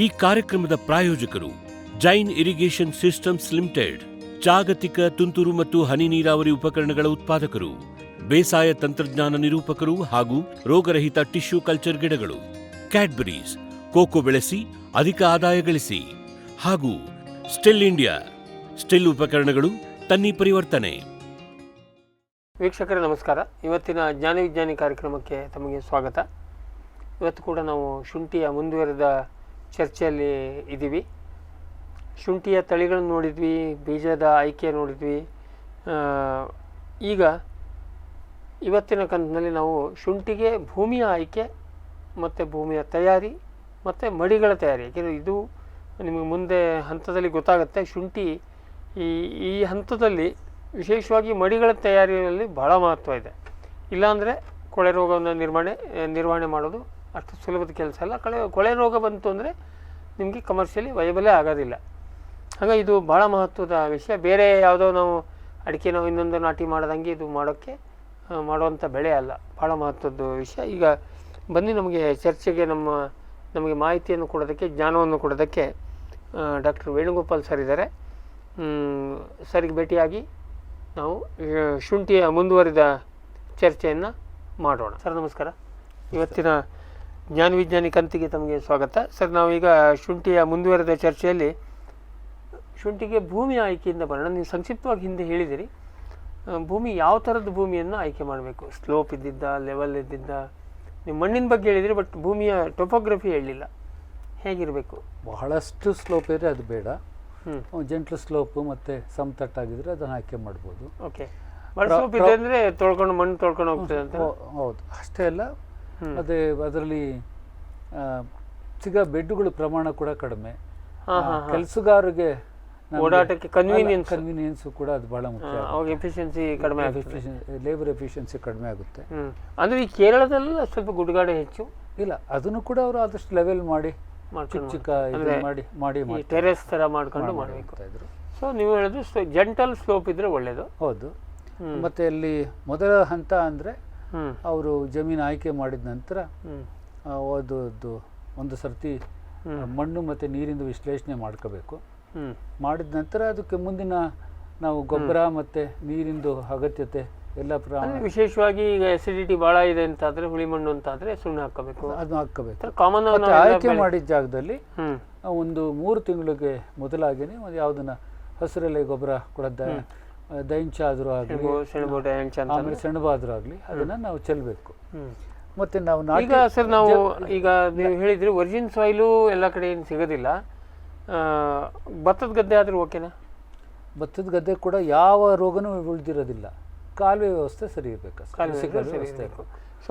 ಈ ಕಾರ್ಯಕ್ರಮದ ಪ್ರಾಯೋಜಕರು ಜೈನ್ ಇರಿಗೇಷನ್ ಸಿಸ್ಟಮ್ಸ್ ಲಿಮಿಟೆಡ್, ಜಾಗತಿಕ ತುಂತುರು ಮತ್ತು ಹನಿ ನೀರಾವರಿ ಉಪಕರಣಗಳ ಉತ್ಪಾದಕರು, ಬೇಸಾಯ ತಂತ್ರಜ್ಞಾನ ನಿರೂಪಕರು ಹಾಗೂ ರೋಗರಹಿತ ಟಿಶ್ಯೂ ಕಲ್ಚರ್ ಗಿಡಗಳು, ಕ್ಯಾಡ್ಬರೀಸ್, ಕೋಕೋ ಬೆಳೆಸಿ ಅಧಿಕ ಆದಾಯ ಗಳಿಸಿ, ಹಾಗೂ ಸ್ಟಿಲ್ ಇಂಡಿಯಾ, ಸ್ಟಿಲ್ ಉಪಕರಣಗಳು ತನ್ನಿ ಪರಿವರ್ತನೆ. ವೀಕ್ಷಕರೇ ನಮಸ್ಕಾರ. ಇವತ್ತಿನ ಜ್ಞಾನ ವಿಜ್ಞಾನಿ ಕಾರ್ಯಕ್ರಮಕ್ಕೆ ತಮಗೆ ಸ್ವಾಗತ. ಇವತ್ತು ಕೂಡ ನಾವು ಶುಂಠಿಯ ಮುಂದುವರೆದ ಚರ್ಚೆಯಲ್ಲಿ ಇದ್ದೀವಿ. ಶುಂಠಿಯ ತಳಿಗಳನ್ನು ನೋಡಿದ್ವಿ, ಬೀಜದ ಆಯ್ಕೆ ನೋಡಿದ್ವಿ. ಈಗ ಇವತ್ತಿನ ಕಂತಿನಲ್ಲಿ ನಾವು ಶುಂಠಿಗೆ ಭೂಮಿಯ ಆಯ್ಕೆ ಮತ್ತು ಭೂಮಿಯ ತಯಾರಿ ಮತ್ತು ಮಡಿಗಳ ತಯಾರಿ, ಯಾಕೆಂದರೆ ಇದು ನಿಮಗೆ ಮುಂದೆ ಹಂತದಲ್ಲಿ ಗೊತ್ತಾಗುತ್ತೆ. ಶುಂಠಿ ಈ ಹಂತದಲ್ಲಿ ವಿಶೇಷವಾಗಿ ಮಡಿಗಳ ತಯಾರಿಯಲ್ಲಿ ಬಹಳ ಮಹತ್ವ ಇದೆ. ಇಲ್ಲಾಂದರೆ ಕೊಳೆ ರೋಗವನ್ನು ನಿರ್ವಹಣೆ ಮಾಡೋದು ಅಷ್ಟು ಸುಲಭದ ಕೆಲಸ ಅಲ್ಲ. ಕೊಳೆ ರೋಗ ಬಂತು ಅಂದರೆ ನಿಮಗೆ ಕಮರ್ಷಿಯಲಿ ವಯಬಲೇ ಆಗೋದಿಲ್ಲ. ಹಾಗಾಗಿ ಇದು ಭಾಳ ಮಹತ್ವದ ವಿಷಯ. ಬೇರೆ ಯಾವುದೋ ನಾವು ಅಡಿಕೆ ನಾವು ಇನ್ನೊಂದು ನಾಟಿ ಮಾಡ್ದಂಗೆ ಇದು ಮಾಡುವಂಥ ಬೆಳೆ ಅಲ್ಲ, ಭಾಳ ಮಹತ್ವದ ವಿಷಯ. ಈಗ ಬನ್ನಿ ನಮಗೆ ಚರ್ಚೆಗೆ ನಮಗೆ ಮಾಹಿತಿಯನ್ನು ಕೊಡೋದಕ್ಕೆ, ಜ್ಞಾನವನ್ನು ಕೊಡೋದಕ್ಕೆ ಡಾಕ್ಟರ್ ವೇಣುಗೋಪಾಲ್ ಸರ್ ಇದ್ದಾರೆ. ಸರಿಗೆ ಭೇಟಿಯಾಗಿ ನಾವು ಶುಂಠಿಯ ಮುಂದುವರಿದ ಚರ್ಚೆಯನ್ನು ಮಾಡೋಣ. ಸರ್ ನಮಸ್ಕಾರ. ಇವತ್ತಿನ ಜ್ಞಾನ ವಿಜ್ಞಾನಿ ಕಂತಿಗೆ ತಮಗೆ ಸ್ವಾಗತ. ಸರ್, ನಾವೀಗ ಶುಂಠಿಯ ಮುಂದುವರೆದ ಚರ್ಚೆಯಲ್ಲಿ ಶುಂಠಿಗೆ ಭೂಮಿ ಆಯ್ಕೆಯಿಂದ ಬರೋಣ. ನೀವು ಸಂಕ್ಷಿಪ್ತವಾಗಿ ಹಿಂದೆ ಹೇಳಿದಿರಿ, ಭೂಮಿ ಯಾವ ಥರದ ಭೂಮಿಯನ್ನು ಆಯ್ಕೆ ಮಾಡಬೇಕು, ಸ್ಲೋಪ್ ಇದ್ದಿದ್ದ, ಲೆವೆಲ್ ಇದ್ದಿದ್ದ, ನೀವು ಮಣ್ಣಿನ ಬಗ್ಗೆ ಹೇಳಿದಿರಿ, ಬಟ್ ಭೂಮಿಯ ಟೊಪೋಗ್ರಫಿ ಹೇಳಲಿಲ್ಲ. ಹೇಗಿರಬೇಕು? ಬಹಳಷ್ಟು ಸ್ಲೋಪ್ ಇದ್ದರೆ ಅದು ಬೇಡ. ಜೆಂಟ್ಲ್ ಸ್ಲೋಪು ಮತ್ತು ಸಮತಟ್ಟಾಗಿದ್ದರೆ ಅದನ್ನು ಆಯ್ಕೆ ಮಾಡ್ಬೋದು. ಓಕೆ, ಸ್ಲೋಪ್ ಇದೆ ಅಂದರೆ ಮಣ್ಣು ತೊಳ್ಕೊಂಡು ಹೋಗ್ತದೆ ಅಂತ. ಹೌದು, ಅಷ್ಟೇ ಅಲ್ಲ. ಮತ್ತು ಅದರಲ್ಲಿ ಸಿಗೋ ಬೆಡ್ಡುಗಳ ಪ್ರಮಾಣ ಕೂಡ ಕಡಿಮೆ. ಕೆಲಸಗಾರರಿಗೆ ಓಡಾಟಕ್ಕೆ ಕನ್ವೀನಿಯನ್ಸು ಕೂಡ ಅದು ಭಾಳ ಮುಖ್ಯ. ಅವಾಗ ಎಫಿಷಿಯನ್ಸಿ ಕಡಿಮೆ ಆಗುತ್ತೆ, ಲೇಬರ್ ಎಫಿಷಿಯನ್ಸಿ ಕಡಿಮೆ ಆಗುತ್ತೆ. ಅಂದರೆ ಈ ಕೇರಳದಲ್ಲ ಸ್ವಲ್ಪ ಗುಡ್ಗಾಡೆ ಹೆಚ್ಚು ಇಲ್ಲ, ಅದನ್ನು ಕೂಡ ಅವರು ಆದಷ್ಟು ಲೆವೆಲ್ ಮಾಡಿ ಚಿಕ್ಕ ಮಾಡಿ ಟೆರೆಸ್ ಥರ ಮಾಡ್ಕೊಂಡು ಮಾಡಬೇಕು. ಸೊ ನೀವು ಹೇಳೋದು ಜೆಂಟಲ್ ಸ್ಲೋಪ್ ಇದ್ರೆ ಒಳ್ಳೇದು. ಹೌದು. ಮತ್ತೆ ಅಲ್ಲಿ ಮೊದಲ ಹಂತ ಅಂದರೆ ಅವರು ಜಮೀನು ಆಯ್ಕೆ ಮಾಡಿದ ನಂತರ ಒಂದು ಸರ್ತಿ ಮಣ್ಣು ಮತ್ತು ನೀರಿಂದ ವಿಶ್ಲೇಷಣೆ ಮಾಡ್ಕೋಬೇಕು. ಮಾಡಿದ ನಂತರ ಅದಕ್ಕೆ ಮುಂದಿನ ನಾವು ಗೊಬ್ಬರ ಮತ್ತು ನೀರಿಂದು ಅಗತ್ಯತೆ ಎಲ್ಲ ವಿಶೇಷವಾಗಿ ಈಗ ಎಸಿಡಿಟಿ ಭಾಳ ಇದೆ ಅಂತಾದರೆ, ಹುಳಿ ಮಣ್ಣು ಅಂತಾದರೆ ಸುಣ್ಣ ಹಾಕಬೇಕು. ಅದನ್ನ ಹಾಕಬೇಕು. ಕಾಮನ್ ಆಯ್ಕೆ ಮಾಡಿದ ಜಾಗದಲ್ಲಿ ಒಂದು 3 ತಿಂಗಳಿಗೆ ಮೊದಲಾಗಿನೇ ಒಂದು ಯಾವುದನ್ನ ಹಸಿರೆಲೆ ಗೊಬ್ಬರ ಕೂಡ ದೈಂಚ ಆದರೂ ಆಗಲಿ, ಆಮೇಲೆ ಸೆಣಬಾದರೂ ಆಗಲಿ ಅದನ್ನು ನಾವು ಚೆಲ್ಲಬೇಕು. ಮತ್ತೆ ನಾವು ಈಗ ಸರ್ ಈಗ ನೀವು ಹೇಳಿದ್ರಿ ವರ್ಜಿನ್ ಸಾಯಿಲು ಎಲ್ಲ ಕಡೆ ಏನು ಸಿಗೋದಿಲ್ಲ. ಭತ್ತದ ಗದ್ದೆ ಆದರೂ ಓಕೆನಾ? ಭತ್ತದ ಗದ್ದೆ ಕೂಡ ಯಾವ ರೋಗನೂ ಉಳಿದಿರೋದಿಲ್ಲ. ಕಾಲುವೆ ವ್ಯವಸ್ಥೆ ಸರಿ ಇರಬೇಕು.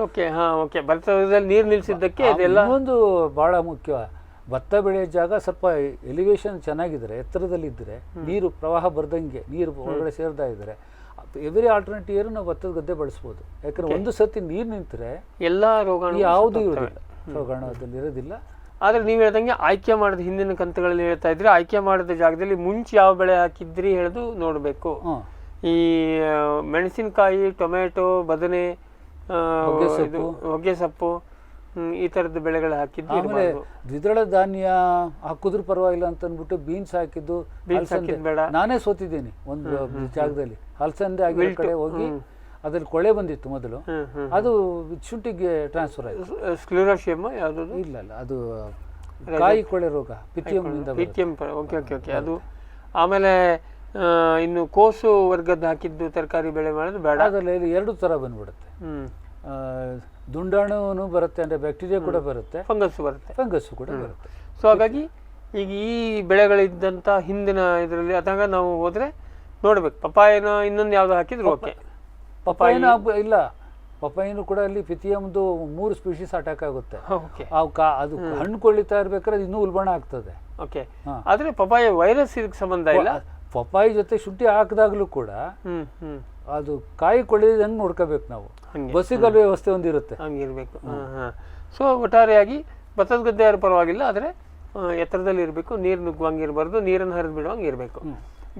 ಓಕೆ, ಭತ್ತದಲ್ಲಿ ನೀರು ನಿಲ್ಲಿಸಿದ್ದಕ್ಕೆ ಇದೆಲ್ಲ ಒಂದು ಭಾಳ ಮುಖ್ಯ. ಭತ್ತ ಬೆಳೆಯೋ ಜಾಗ ಸ್ವಲ್ಪ ಎಲಿವೇಶನ್ ಚೆನ್ನಾಗಿದ್ರೆ, ಎತ್ತರದಲ್ಲಿದ್ದರೆ, ನೀರು ಪ್ರವಾಹ ಬರ್ದಂಗೆ ನೀರು ಒಳಗಡೆ ಸೇರ್ತಾ ಇದ್ದರೆ ಎವ್ರಿ ಆಲ್ಟರ್ನೇಟ್ ಇಯರ್ ನಾವು ಭತ್ತದ ಗದ್ದೆ ಬಳಸ್ಬೋದು. ಯಾಕಂದ್ರೆ ಒಂದು ಸರ್ತಿ ನೀರು ನಿಂತರೆ ಎಲ್ಲ ರೋಗಾಣು ಯಾವುದೂ ಇರೋದಿಲ್ಲ, ರೋಗಾಣುದಲ್ಲಿ ಇರೋದಿಲ್ಲ. ಆದರೆ ನೀವು ಹೇಳ್ದಂಗೆ ಆಯ್ಕೆ ಮಾಡಿದ ಹಿಂದಿನ ಕಂತುಗಳಲ್ಲಿ ಹೇಳ್ತಾ ಇದ್ರೆ, ಆಯ್ಕೆ ಮಾಡಿದ ಜಾಗದಲ್ಲಿ ಮುಂಚೆ ಯಾವ ಬೆಳೆ ಹಾಕಿದ್ರಿ ಹೇಳೋದು ನೋಡಬೇಕು. ಈ ಮೆಣಸಿನಕಾಯಿ, ಟೊಮೆಟೊ, ಬದನೆ, ಹೊಗೆ ಸೊಪ್ಪು ಈ ಥರದ ಬೆಳೆಗಳು ಹಾಕಿದ್ದು. ಆಮೇಲೆ ದ್ವಿದಳ ಧಾನ್ಯ ಹಾಕಿದ್ರು ಪರವಾಗಿಲ್ಲ ಅಂತ ಅಂದ್ಬಿಟ್ಟು ಬೀನ್ಸ್ ಹಾಕಿದ್ದು ಬೇಡ. ನಾನೇ ಸೋತಿದ್ದೀನಿ ಒಂದು ಜಾಗದಲ್ಲಿ. ಹಲಸಂದೆ ಆಗಿರೋ ಕಡೆ ಹೋಗಿ ಅದ್ರಲ್ಲಿ ಕೊಳೆ ಬಂದಿತ್ತು ಮೊದಲು, ಅದು ಶುಂಠಿಗೆ ಟ್ರಾನ್ಸ್ಫರ್ ಆಯಿತು. ಸ್ಕ್ಲೆರೋಸಿಯಮ್ ಯಾವುದು? ಇಲ್ಲ, ಅದು ಕಾಯಿ ಕೊಳೆ ರೋಗ, ಪಿಥಿಯಂ. ಓಕೆ, ಅದು. ಆಮೇಲೆ ಇನ್ನು ಕೋಸು ವರ್ಗದ ಹಾಕಿದ್ದು ತರಕಾರಿ ಬೆಳೆ ಮಾಡೋದು ಬೇಡ. ಅದರಲ್ಲಿ 2 ಥರ ಬಂದ್ಬಿಡುತ್ತೆ. ದುಂಡಾಣು ಬರುತ್ತೆ, ಅಂದರೆ ಬ್ಯಾಕ್ಟೀರಿಯಾ ಕೂಡ ಬರುತ್ತೆ, ಫಂಗಸ್ ಕೂಡ ಬರುತ್ತೆ. ಸೊ ಹಾಗಾಗಿ ಈಗ ಈ ಬೆಳೆಗಳಿದ್ದಂಥ ಹಿಂದಿನ ಇದರಲ್ಲಿ ಅದಾಗ ನಾವು ಹೋದರೆ ನೋಡ್ಬೇಕು. ಪಪಾಯನ ಇನ್ನೊಂದು ಯಾವ್ದು ಹಾಕಿದ್ರು ಓಕೆ. ಪಪಾಯಿನ ಇಲ್ಲ, ಪಪಾಯಿನೂ ಕೂಡ ಅಲ್ಲಿ ಪಿಥಿಯಮ್ದು 3 ಸ್ಪೀಶೀಸ್ ಅಟ್ಯಾಕ್ ಆಗುತ್ತೆ. ಅದು ಹಣ್ಣು ಕೊಳ್ಳಿತಾ ಇರ್ಬೇಕಾದ್ರೆ ಇನ್ನೂ ಉಲ್ಬಣ ಆಗ್ತದೆ. ಓಕೆ, ಆದ್ರೆ ಪಪಾಯ ವೈರಸ್ ಇದಕ್ಕೆ ಸಂಬಂಧ ಇಲ್ಲ. ಪಪಾಯಿ ಜೊತೆ ಶುಂಠಿ ಹಾಕಿದಾಗ್ಲೂ ಕೂಡ ಅದು ಕಾಯಿ ಕೊಳೆದಂಗೆ ನೋಡ್ಕೋಬೇಕು ನಾವು. ಬಸ್ಸಿಗಲ್ ವ್ಯವಸ್ಥೆ ಒಂದಿರುತ್ತೆ, ಹಂಗಿರ್ಬೇಕು. ಸೊ ಒಟ್ಟಾರೆಯಾಗಿ ಭತ್ತದ ಗದ್ದೆ ಯಾರು ಪರವಾಗಿಲ್ಲ, ಆದರೆ ಎತ್ತರದಲ್ಲಿ ಇರಬೇಕು, ನೀರು ನುಗ್ಗುವಂಗಿರ್ಬಾರ್ದು, ನೀರನ್ನು ಹರಿದು ಬಿಡುವಂಗೆ ಇರಬೇಕು.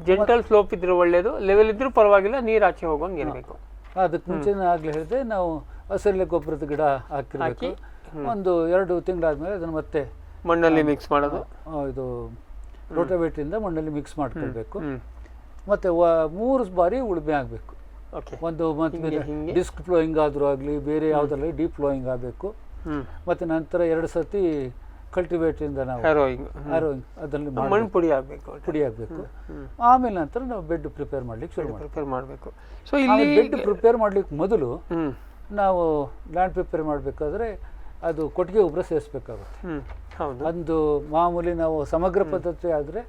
ಜೆಂಟಲ್ ಸ್ಲೋಪ್ ಇದ್ರೆ ಒಳ್ಳೇದು, ಲೆವೆಲ್ ಇದ್ರೂ ಪರವಾಗಿಲ್ಲ, ನೀರು ಆಚೆ ಹೋಗುವಂಗೆ ಇರಬೇಕು. ಅದಕ್ಕೆ ಮುಂಚೆ ಆಗಲೇ ಹೇಳಿದೆ, ನಾವು ಹಸಿರೆಲೆ ಗೊಬ್ಬರದ ಗಿಡ ಹಾಕಿ ಒಂದು 2 ತಿಂಗಳಾದ್ಮೇಲೆ ಅದನ್ನು ಮತ್ತೆ ಮಣ್ಣಲ್ಲಿ ಮಿಕ್ಸ್ ಮಾಡೋದು, ಇದು ರೋಟೋವೇಟ್ರಿಂದ ಮಣ್ಣಲ್ಲಿ ಮಿಕ್ಸ್ ಮಾಡ್ಕೊಳ್ಬೇಕು. ಮತ್ತು 3 ಬಾರಿ ಉಳುಮೆ ಆಗಬೇಕು. ಒಂದು ಮತ್ತೆ ಡಿಸ್ಕ್ ಫ್ಲೋಯಿಂಗ್ ಆದರೂ ಆಗಲಿ, ಬೇರೆ ಯಾವುದರಲ್ಲಿ ಡೀಪ್ ಫ್ಲೋಯಿಂಗ್ ಆಗಬೇಕು. ಮತ್ತು ನಂತರ 2 ಸರ್ತಿ ಕಲ್ಟಿವೇಟ್ರಿಂದ ನಾವು ಹ್ಯಾರೋಯಿಂಗ್ ಅದರಲ್ಲಿ ಮಣ್ಣು ಪುಡಿ ಆಗಬೇಕು. ಆಮೇಲೆ ನಂತರ ನಾವು ಬೆಡ್ ಪ್ರಿಪೇರ್ ಮಾಡ್ಲಿಕ್ಕೆ ಶುರು ಮಾಡಬೇಕು. ಸೊ ಇಲ್ಲಿ ಬೆಡ್ ಪ್ರಿಪೇರ್ ಮಾಡ್ಲಿಕ್ಕೆ ಮೊದಲು ನಾವು ಲ್ಯಾಂಡ್ ಪ್ರಿಪೇರ್ ಮಾಡಬೇಕಾದ್ರೆ ಅದು ಕೊಟ್ಟಿಗೆ ಗೊಬ್ಬರ ಸೇರಿಸ್ಬೇಕಾಗುತ್ತೆ. ಒಂದು ಮಾಮೂಲಿ ನಾವು ಸಮಗ್ರ ಪದ್ಧತಿ ಆದರೆ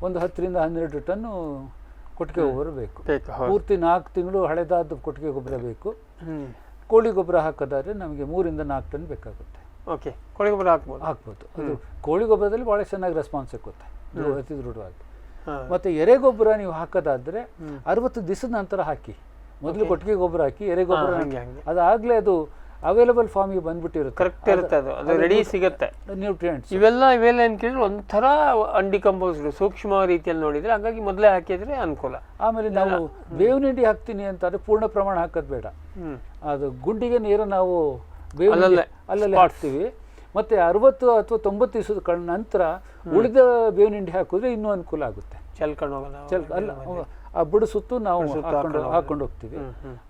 ಒಂದು 10 ರಿಂದ 12 ಟನ್ ಕೊಟ್ಟಿಗೆ ಗೊಬ್ಬರ ಬೇಕು. ಪೂರ್ತಿ 4 ತಿಂಗಳು ಹಳೆದಾದ ಕೊಟ್ಟಿಗೆ ಗೊಬ್ಬರ ಬೇಕು. ಕೋಳಿ ಗೊಬ್ಬರ ಹಾಕೋದಾದ್ರೆ ನಮಗೆ 3 ರಿಂದ 4 ಟನ್ ಬೇಕಾಗುತ್ತೆ. ಕೋಳಿ ಗೊಬ್ಬರ ಹಾಕ್ಬೋದು. ಅದು ಕೋಳಿ ಗೊಬ್ಬರದಲ್ಲಿ ಭಾಳ ಚೆನ್ನಾಗಿ ರೆಸ್ಪಾನ್ಸ್ ಸಿಗುತ್ತೆ, ಅತಿ ದೃಢವಾಗಿ. ಮತ್ತು ಎರೆ ಗೊಬ್ಬರ ನೀವು ಹಾಕೋದಾದ್ರೆ 60 ದಿವಸದ ನಂತರ ಹಾಕಿ. ಮೊದಲು ಕೊಟ್ಟಿಗೆ ಗೊಬ್ಬರ ಹಾಕಿ ಎರೆ ಗೊಬ್ಬರ ಅದಾಗಲೇ ಅದು ಅವೈಲಬಲ್ ಫಾರ್ಮಿಗೆ ಬಂದ್ಬಿಟ್ಟಿರುತ್ತೆ, ಕರೆಕ್ಟ್ ಇರುತ್ತೆ, ಅದು ರೆಡಿ ಸಿಗುತ್ತೆ. ನ್ಯೂಟ್ರಿಯೆಂಟ್ಸ್ ಇವೆಲ್ಲ ಏನು ಕೇಳಿದ್ರೆ ಒಂಥರ ಅನ್ಡಿಕಂಪೋಸ್ಡ್ ಸೂಕ್ಷ್ಮ ರೀತಿಯಲ್ಲಿ ನೋಡಿದ್ರೆ, ಹಾಗಾಗಿ ಮೊದಲೇ ಹಾಕಿದ್ರೆ ಅನುಕೂಲ. ಆಮೇಲೆ ನಾವು ಬೇವಿನ ಹಿಂಡಿ ಹಾಕ್ತೀನಿ ಅಂತಂದ್ರೆ ಪೂರ್ಣ ಪ್ರಮಾಣ ಹಾಕೋದು ಬೇಡ. ಅದು ಗುಂಡಿಗೆ ನೀರು ನಾವು ಅಲ್ಲಲ್ಲೇ ಹಾಕ್ತೀವಿ. ಮತ್ತೆ 60 ಅಥವಾ 90 ದಿವಸದ ನಂತರ ಉಳಿದ ಬೇವಿನ ಹಿಂಡಿ ಹಾಕಿದ್ರೆ ಇನ್ನೂ ಅನುಕೂಲ ಆಗುತ್ತೆ. ಅಲ್ಲ, ಆ ಬುಡ ಸುತ್ತು ನಾವು ಹಾಕೊಂಡು ಹೋಗ್ತೀವಿ.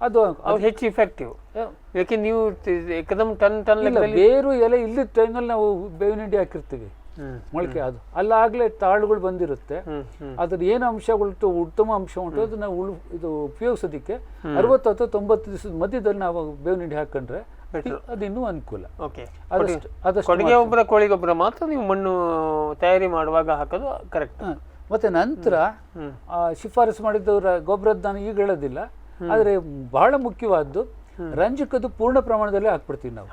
ಅದು ಹೆಚ್ಚು ಇಫೆಕ್ಟಿವ್. ಯಾಕೆ ನೀವು ಏಕದಮ್ ಟನ್ ಬೇರು ಎಲೆ ಇಲ್ಲದ ಟೈಮಲ್ಲಿ ನಾವು ಬೇವಿನ ಹಿಂಡಿ ಹಾಕಿರ್ತೀವಿ ಮೊಳಕೆ. ಅದು ಅಲ್ಲಾಗಲೇ ತಾಳುಗಳು ಬಂದಿರುತ್ತೆ. ಅದ್ರ ಏನು ಅಂಶಗಳು ಉತ್ತಮ ಅಂಶ ಉಂಟು ಅದು ನಾವು ಇದು ಉಪಯೋಗಿಸೋದಕ್ಕೆ 60 ಅಥವಾ 90 ದಿವಸದ ಮಧ್ಯದಲ್ಲಿ ನಾವು ಬೇವಿನ ಹಿಂಡಿ ಹಾಕೊಂಡ್ರೆ ಅದು ಇನ್ನೂ ಅನುಕೂಲ. ಕೊಟ್ಟಿಗೆ ಗೊಬ್ಬರ, ಕೋಳಿ ಗೊಬ್ಬರ ಮಾತ್ರ ನೀವು ಮಣ್ಣು ತಯಾರಿ ಮಾಡುವಾಗ ಹಾಕೋದು ಕರೆಕ್ಟ್. ಮತ್ತೆ ನಂತರ ಶಿಫಾರಸು ಮಾಡಿದವರ ಗೊಬ್ಬರದ ನಾನು ಈಗ ಹೇಳೋದಿಲ್ಲ, ಆದರೆ ಬಹಳ ಮುಖ್ಯವಾದ್ದು ರಂಜಕದ್ದು ಪೂರ್ಣ ಪ್ರಮಾಣದಲ್ಲಿ ಹಾಕ್ಬಿಡ್ತೀವಿ ನಾವು.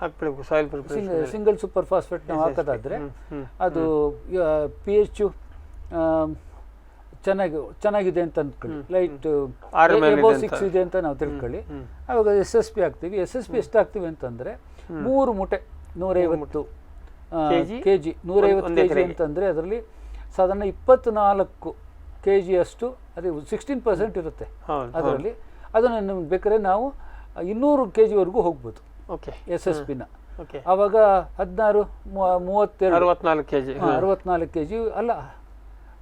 ಸಿಂಗಲ್ ಸೂಪರ್ ಫಾಸ್ಫೇಟ್ ನಾವು ಹಾಕೋದಾದ್ರೆ ಅದು pH ಚೆನ್ನಾಗಿದೆ ಅಂತ ಅಂದ್ಕೊಳ್ಳಿ, ಲೈಟ್ 6 ಇದೆ ಅಂತ ನಾವು ತಿಳ್ಕೊಳ್ಳಿ. ಅವಾಗ SSP ಹಾಕ್ತೀವಿ. SSP ಎಷ್ಟು ಹಾಕ್ತೀವಿ ಅಂತಂದ್ರೆ 3 ಮೂಟೆ 150 kg 150 kg ಅಂತಂದ್ರೆ ಅದರಲ್ಲಿ ಸಾಧಾರಣ 24 kg ಅಷ್ಟು, ಅದೇ 16% ಇರುತ್ತೆ ಅದರಲ್ಲಿ. ಅದನ್ನು ಬೇಕಾದ್ರೆ ನಾವು 200 kg ವರೆಗೂ ಹೋಗ್ಬೋದು SSP-ನ. ಅವಾಗ 16 32 64 kg 64 kg ಅಲ್ಲ,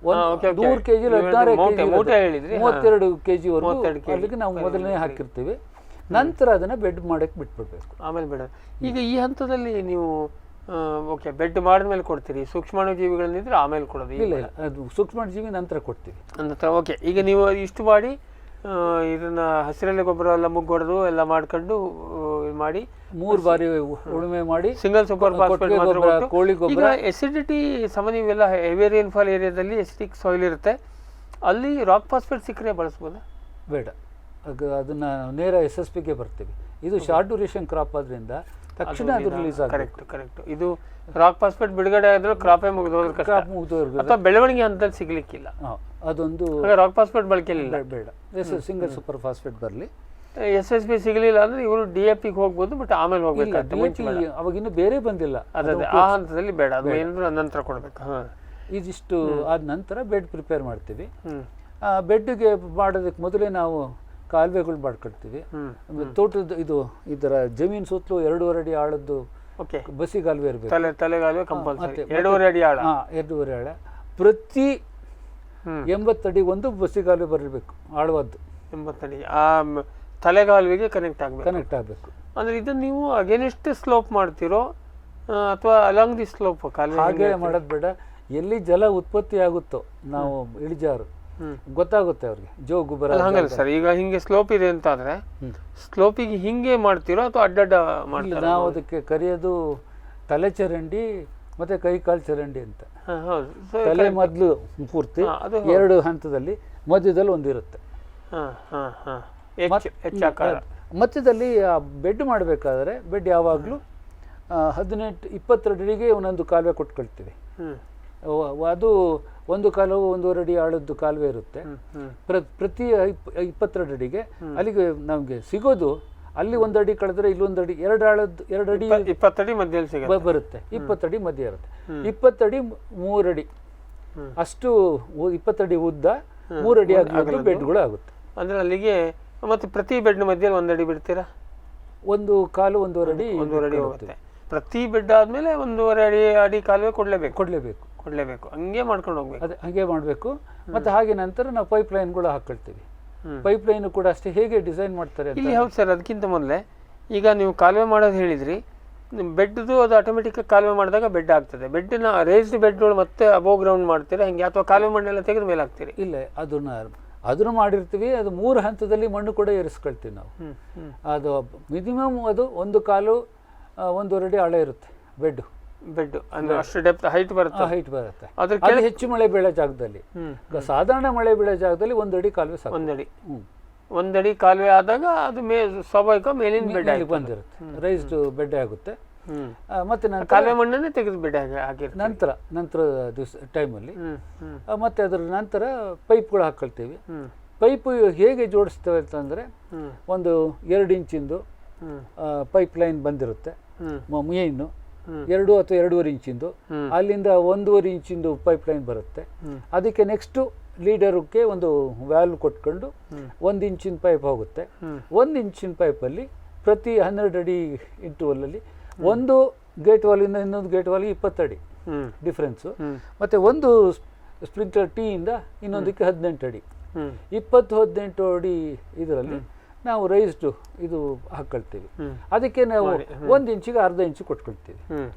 100 kg 32 kg ವರೆಗೂ ಅಲ್ಲಿಗೆ ನಾವು ಮೊದಲನೇ ಹಾಕಿರ್ತೀವಿ. ನಂತರ ಅದನ್ನ ಬೆಡ್ ಮಾಡಕ್ಕೆ ಬಿಟ್ಬಿಡ್ಬೇಕು. ಆಮೇಲೆ ಬೇಡ. ಈಗ ಈ ಹಂತದಲ್ಲಿ ನೀವು ಬೆಡ್ ಮಾಡಿದ್ಮೇಲೆ ಕೊಡ್ತೀರಿ, ಸೂಕ್ಷ್ಮಾಣು ಜೀವಿಗಳನ್ನಿದ್ರೆ ಆಮೇಲೆ ಕೊಡೋದು? ಇಲ್ಲ, ಅದು ಸೂಕ್ಷ್ಮಾಣು ಜೀವಿ ನಂತರ ಕೊಡ್ತೀವಿ. ನಂತರ ಈಗ ನೀವು ಇಷ್ಟು ಮಾಡಿ ಇದನ್ನ ಹಸಿರೆಲೆ ಗೊಬ್ಬರ ಎಲ್ಲ ಮುಗ್ಗೊಡೋದು ಎಲ್ಲ ಮಾಡ್ಕೊಂಡು ಮಾಡಿ 3 ಬಾರಿ ಉಳುಮೆ ಮಾಡಿ ಸಿಂಗಲ್ ಸೂಪರ್ ಫಾಸ್ಫೇಟ್ ಮಾತ್ರ. ಕೋಳಿ ಗೊಬ್ಬರ ಎಸಿಡಿಟಿ ನೀವೆಲ್ಲ ಹೆವಿ ರೇನ್ಫಾಲ್ ಏರಿಯಾದಲ್ಲಿ ಎಸಿಡಿಕ್ ಸಾಯಿಲ್ ಇರುತ್ತೆ, ಅಲ್ಲಿ ರಾಕ್ ಫಾಸ್ಫೇಟ್ ಸಿಕ್ಕರೆ ಬಳಸ್ಬೋದಾ? ಬೇಡ, ಅದನ್ನ ನೇರ SSP-ಗೆ ಬರ್ತೀವಿ. ಇದು ಶಾರ್ಟ್ ಡ್ಯೂರೇಷನ್ ಕ್ರಾಪ್ ಆದ್ರಿಂದ ತಕ್ಷಣ ಅದು ರಿಲೀಸ್ ಆಗುತ್ತೆ. ಕರೆಕ್ಟ್. ಇದು ರಾಕ್ ಫಾಸ್ಫೇಟ್ ಬಿಡುಗಡೆ ಆದ್ರೆ ಕ್ರಾಪೇ ಮುಗಿದೋದ್ರೆ ಅಥವಾ ಬೆಳವಣಿಗೆ ಹಂತದಲ್ಲಿ ಸಿಗ್ಲಿಕ್ಕಿಲ್ಲ, ಅದೊಂದು ರಾಕ್ ಫಾಸ್ಫೇಟ್ ಬಳಕೆ ಬೇಡ. ಸಿಂಗಲ್ ಸೂಪರ್ ಫಾಸ್ಫೇಟ್ ಬರಲಿ. SSP ಸಿಗಲಿಲ್ಲ ಅಂದ್ರೆ ಇವರು DAP-ಗೆ ಹೋಗ್ಬೋದು, ಬಟ್ ಆಮೇಲೆ ಹೋಗ್ಬೇಕು. ಅವಾಗ ಇನ್ನೂ ಬೇರೆ ಬಂದಿಲ್ಲ, ಆ ಹಂತದಲ್ಲಿ ಬೇಡ, ಅದು ಏನಾದ್ರು ನಂತರ ಕೊಡ್ಬೇಕು. ಇದಿಷ್ಟು ಆದ ನಂತರ ಬೆಡ್ ಪ್ರಿಪೇರ್ ಮಾಡ್ತೀವಿ. ಬೆಡ್ಗೆ ಮಾಡೋದಕ್ಕೆ ಮೊದಲೇ ನಾವು ಕಾಲುವೆಗಳು ಮಾಡ್ಕೊಳ್ತೀವಿ. ತೋಟದ ಇದರ ಜಮೀನು ಸುತ್ತಲೂ 2.5 ಅಡಿ ಆಳದ್ದು ಬಸಿ ಕಾಲುವೆ ಇರಬೇಕು. ತಲೆಗಾಲುವೆ ಕಂಪಲ್ಸರಿ 2.5 ಅಡಿ ಆಳ. 2.5 ಆಳ. ಪ್ರತಿ 80 ಅಡಿ ಒಂದು ಬಸಿ ಕಾಲುವೆ ಬರಬೇಕು, ಆಳವಾದ್ದು 80 ಅಡಿ. ಆ ತಲೆಗಾಲುವೆಗೆ ಕನೆಕ್ಟ್ ಆಗಬೇಕು. ಅಂದ್ರೆ ಇದನ್ನ ನೀವು ಅಗೇನಿಸ್ಟ್ ಸ್ಲೋಪ್ ಮಾಡ್ತಿರೋ ಅಥವಾ ಅಲಾಂಗ್ ದಿ ಸ್ಲೋಪ್ ಕಾಲುವೆ? ಹಾಗೆ ಮಾಡೋದು ಬೇಡ. ಎಲ್ಲಿ ಜಲ ಉತ್ಪತ್ತಿ ಆಗುತ್ತೋ ನಾವು ಇಳಿಜಾರು ಗೊತ್ತಾಗುತ್ತೆ ಅವ್ರಿಗೆ, ಜೋಗು ಬರ. ಹಂಗಲ್ಲ ಸರ್, ಈಗ ಹಿಂಗೆ ಸ್ಲೋಪ್ ಇದೆ ಅಂತ ಆದ್ರೆ ಸ್ಲೋಪಿಗೆ ಹಿಂಗೆ ಮಾಡ್ತಿರೋ ಅಥವಾ ಅಡ್ಡಡ್ಡ ಮಾಡ್ತೀರಾ? ನಾವು ಅದಕ್ಕೆ ಕರೆಯೋದು ತಲೆ ಚರಂಡಿ ಮತ್ತೆ ಕೈ ಕಾಲು ಚರಂಡಿ ಅಂತ. ತಲೆ ಮೊದಲು ಪೂರ್ತಿ 2 ಹಂತದಲ್ಲಿ, ಮಧ್ಯದಲ್ಲಿ ಒಂದಿರುತ್ತೆ. ಮಧ್ಯದಲ್ಲಿ ಬೆಡ್ ಮಾಡಬೇಕಾದ್ರೆ ಬೆಡ್ ಯಾವಾಗಲೂ 18-20 ಅಡಿಗೆ ಒಂದೊಂದು ಕಾಲುವೆ ಕೊಟ್ಕೊಳ್ತೀವಿ. ಅದು ಒಂದು ಕಾಲುವೆ 1.5 ಅಡಿ ಆಳದ್ದು ಕಾಲುವೆ ಇರುತ್ತೆ. ಪ್ರತಿ 20 ಅಡಿಗೆ ಅಲ್ಲಿಗೆ ನಮಗೆ ಸಿಗೋದು, ಅಲ್ಲಿ 1 ಅಡಿ ಕಳೆದ್ರೆ ಇಲ್ಲೊಂದು ಅಡಿ, 2 ಅಡಿ 20 ಅಡಿ ಮಧ್ಯದಲ್ಲಿ ಬರುತ್ತೆ. 20 ಅಡಿ ಮಧ್ಯ ಇರುತ್ತೆ. 20 ಅಡಿ 3 ಅಡಿ ಅಷ್ಟು 20 ಅಡಿ ಉದ್ದ 3 ಅಡಿ ಆಗಲು ಬೆಡ್ಗಳು ಆಗುತ್ತೆ. ಅಂದ್ರೆ ಅಲ್ಲಿಗೆ ಮತ್ತೆ ಪ್ರತಿ ಬೆಡ್ ಮಧ್ಯದಲ್ಲಿ 1 ಅಡಿ ಬಿಡ್ತೀರಾ? ಒಂದು ಕಾಲು 1.5 ಅಡಿ ಹೋಗುತ್ತೆ. ಪ್ರತಿ ಬೆಡ್ ಆದಮೇಲೆ 1.5 ಅಡಿ ಕಾಲುವೆ ಕೊಡಲೇಬೇಕು ಹಂಗೆ ಮಾಡ್ಕೊಂಡು ಹೋಗ್ಬೇಕು. ಅದೇ ಹಾಗೆ ಮಾಡಬೇಕು. ಮತ್ತು ಹಾಗೆ ನಂತರ ನಾವು ಪೈಪ್ ಲೈನ್ಗಳು ಹಾಕ್ಕೊಳ್ತೀವಿ. ಪೈಪ್ ಲೈನ್ ಕೂಡ ಅಷ್ಟೇ ಹೇಗೆ ಡಿಸೈನ್ ಮಾಡ್ತಾರೆ ಇಲ್ಲಿ. ಹೌದು ಸರ್, ಅದಕ್ಕಿಂತ ಮೊದಲೇ ಈಗ ನೀವು ಕಾಲುವೆ ಮಾಡೋದು ಹೇಳಿದ್ರಿ, ಬೆಡ್ದು ಅದು ಆಟೋಮೆಟಿಕ್ ಕಾಲುವೆ ಮಾಡಿದಾಗ ಬೆಡ್ ಆಗ್ತದೆ. ಬೆಡ್ನ ರೇಸ್ಡ್ ಬೆಡ್ಗಳು ಮತ್ತೆ ಅಬೋವ್ ಗ್ರೌಂಡ್ ಮಾಡ್ತೀರಾ ಹೆಂಗೆ, ಅಥವಾ ಕಾಲುವೆ ಮಣ್ಣೆಲ್ಲ ತೆಗೆದು ಮೇಲೆ ಹಾಕ್ತೀರಿ? ಇಲ್ಲ, ಅದನ್ನು ಮಾಡಿರ್ತೀವಿ. ಅದು 3 ಹಂತದಲ್ಲಿ ಮಣ್ಣು ಕೂಡ ಏರಿಸ್ಕೊಳ್ತೀವಿ ನಾವು. ಅದು ಮಿನಿಮಮ್ ಅದು 1 ಕಾಲು 1.5 ಅಡಿ ಆಳ ಇರುತ್ತೆ ಬೆಡ್ ಅಂದ್ರೆ ಅಷ್ಟು ಡೆಪ್ತ್ ಹೈಟ್ ಬರುತ್ತೆ. ಅದು ಹೆಚ್ಚು ಮಳೆ ಬೀಳೋ ಜಾಗದಲ್ಲಿ, ಸಾಧಾರಣ ಮಳೆ ಬೀಳೋ ಜಾಗದಲ್ಲಿ 1 ಅಡಿ ಕಾಲುವೆ ಸಾಕು. 1 ಅಡಿ ಕಾಲುವೆ ಆದಾಗ ಅದು ಸ್ವಾಭಾವಿಕ ಮೇಲಿನ ಬೆಡ್ ಬಂದಿರುತ್ತೆ, ರೈಸ್ಡ್ ಬೆಡ್ ಆಗುತ್ತೆ. ಮತ್ತೆ ಕಾಲುವೆ ಮಣ್ಣನ್ನೇ ತೆಗೆದು ಬೆಡ್ ಹಾಕಿರ್ತೀವಿ ನಂತರ ದಿವಸ ಟೈಮಲ್ಲಿ. ಮತ್ತೆ ಅದರ ನಂತರ ಪೈಪ್ಗಳು ಹಾಕೊಳ್ತೀವಿ. ಪೈಪ್ ಹೇಗೆ ಜೋಡಿಸ್ತೇವೆ ಅಂತಂದ್ರೆ, ಒಂದು 2 ಇಂಚಿಂದು ಪೈಪ್ ಲೈನ್ ಬಂದಿರುತ್ತೆ, ಮೇಯ್ನು 2 ಅಥವಾ 2.5 ಇಂಚಿಂದು. ಅಲ್ಲಿಂದ 1.5 ಇಂಚಿಂದು ಪೈಪ್ ಲೈನ್ ಬರುತ್ತೆ. ಅದಕ್ಕೆ ನೆಕ್ಸ್ಟ್ ಲೀಡರ್ಗೆ ಒಂದು ವ್ಯಾಲ್ವ್ ಕೊಟ್ಕೊಂಡು 1 ಇಂಚಿನ ಪೈಪ್ ಹೋಗುತ್ತೆ. 1 ಇಂಚಿನ ಪೈಪಲ್ಲಿ ಪ್ರತಿ 12 ಅಡಿ ಇಂಟರ್ವಲಲ್ಲಿ ಒಂದು ಗೇಟ್ ವಾಲಿಂದ ಇನ್ನೊಂದು ಗೇಟ್ ವಾಲಿಗೆ 20 ಅಡಿ ಡಿಫ್ರೆನ್ಸು. ಮತ್ತು ಒಂದು ಸ್ಪ್ರಿಂಕ್ಲರ್ ಟೀಯಿಂದ ಇನ್ನೊಂದಕ್ಕೆ 18 ಅಡಿ, 20-18 ಅಡಿ ಇದರಲ್ಲಿ ನಾವು ರೈಸ್ಡ್ ಇದು ಹಾಕೊಳ್ತೀವಿ. ಅದಕ್ಕೆ ನಾವು 1 ಇಂಚಿಗೆ ಅರ್ಧ ಇಂಚು ಕೊಟ್ಕೊಳ್ತೀವಿ.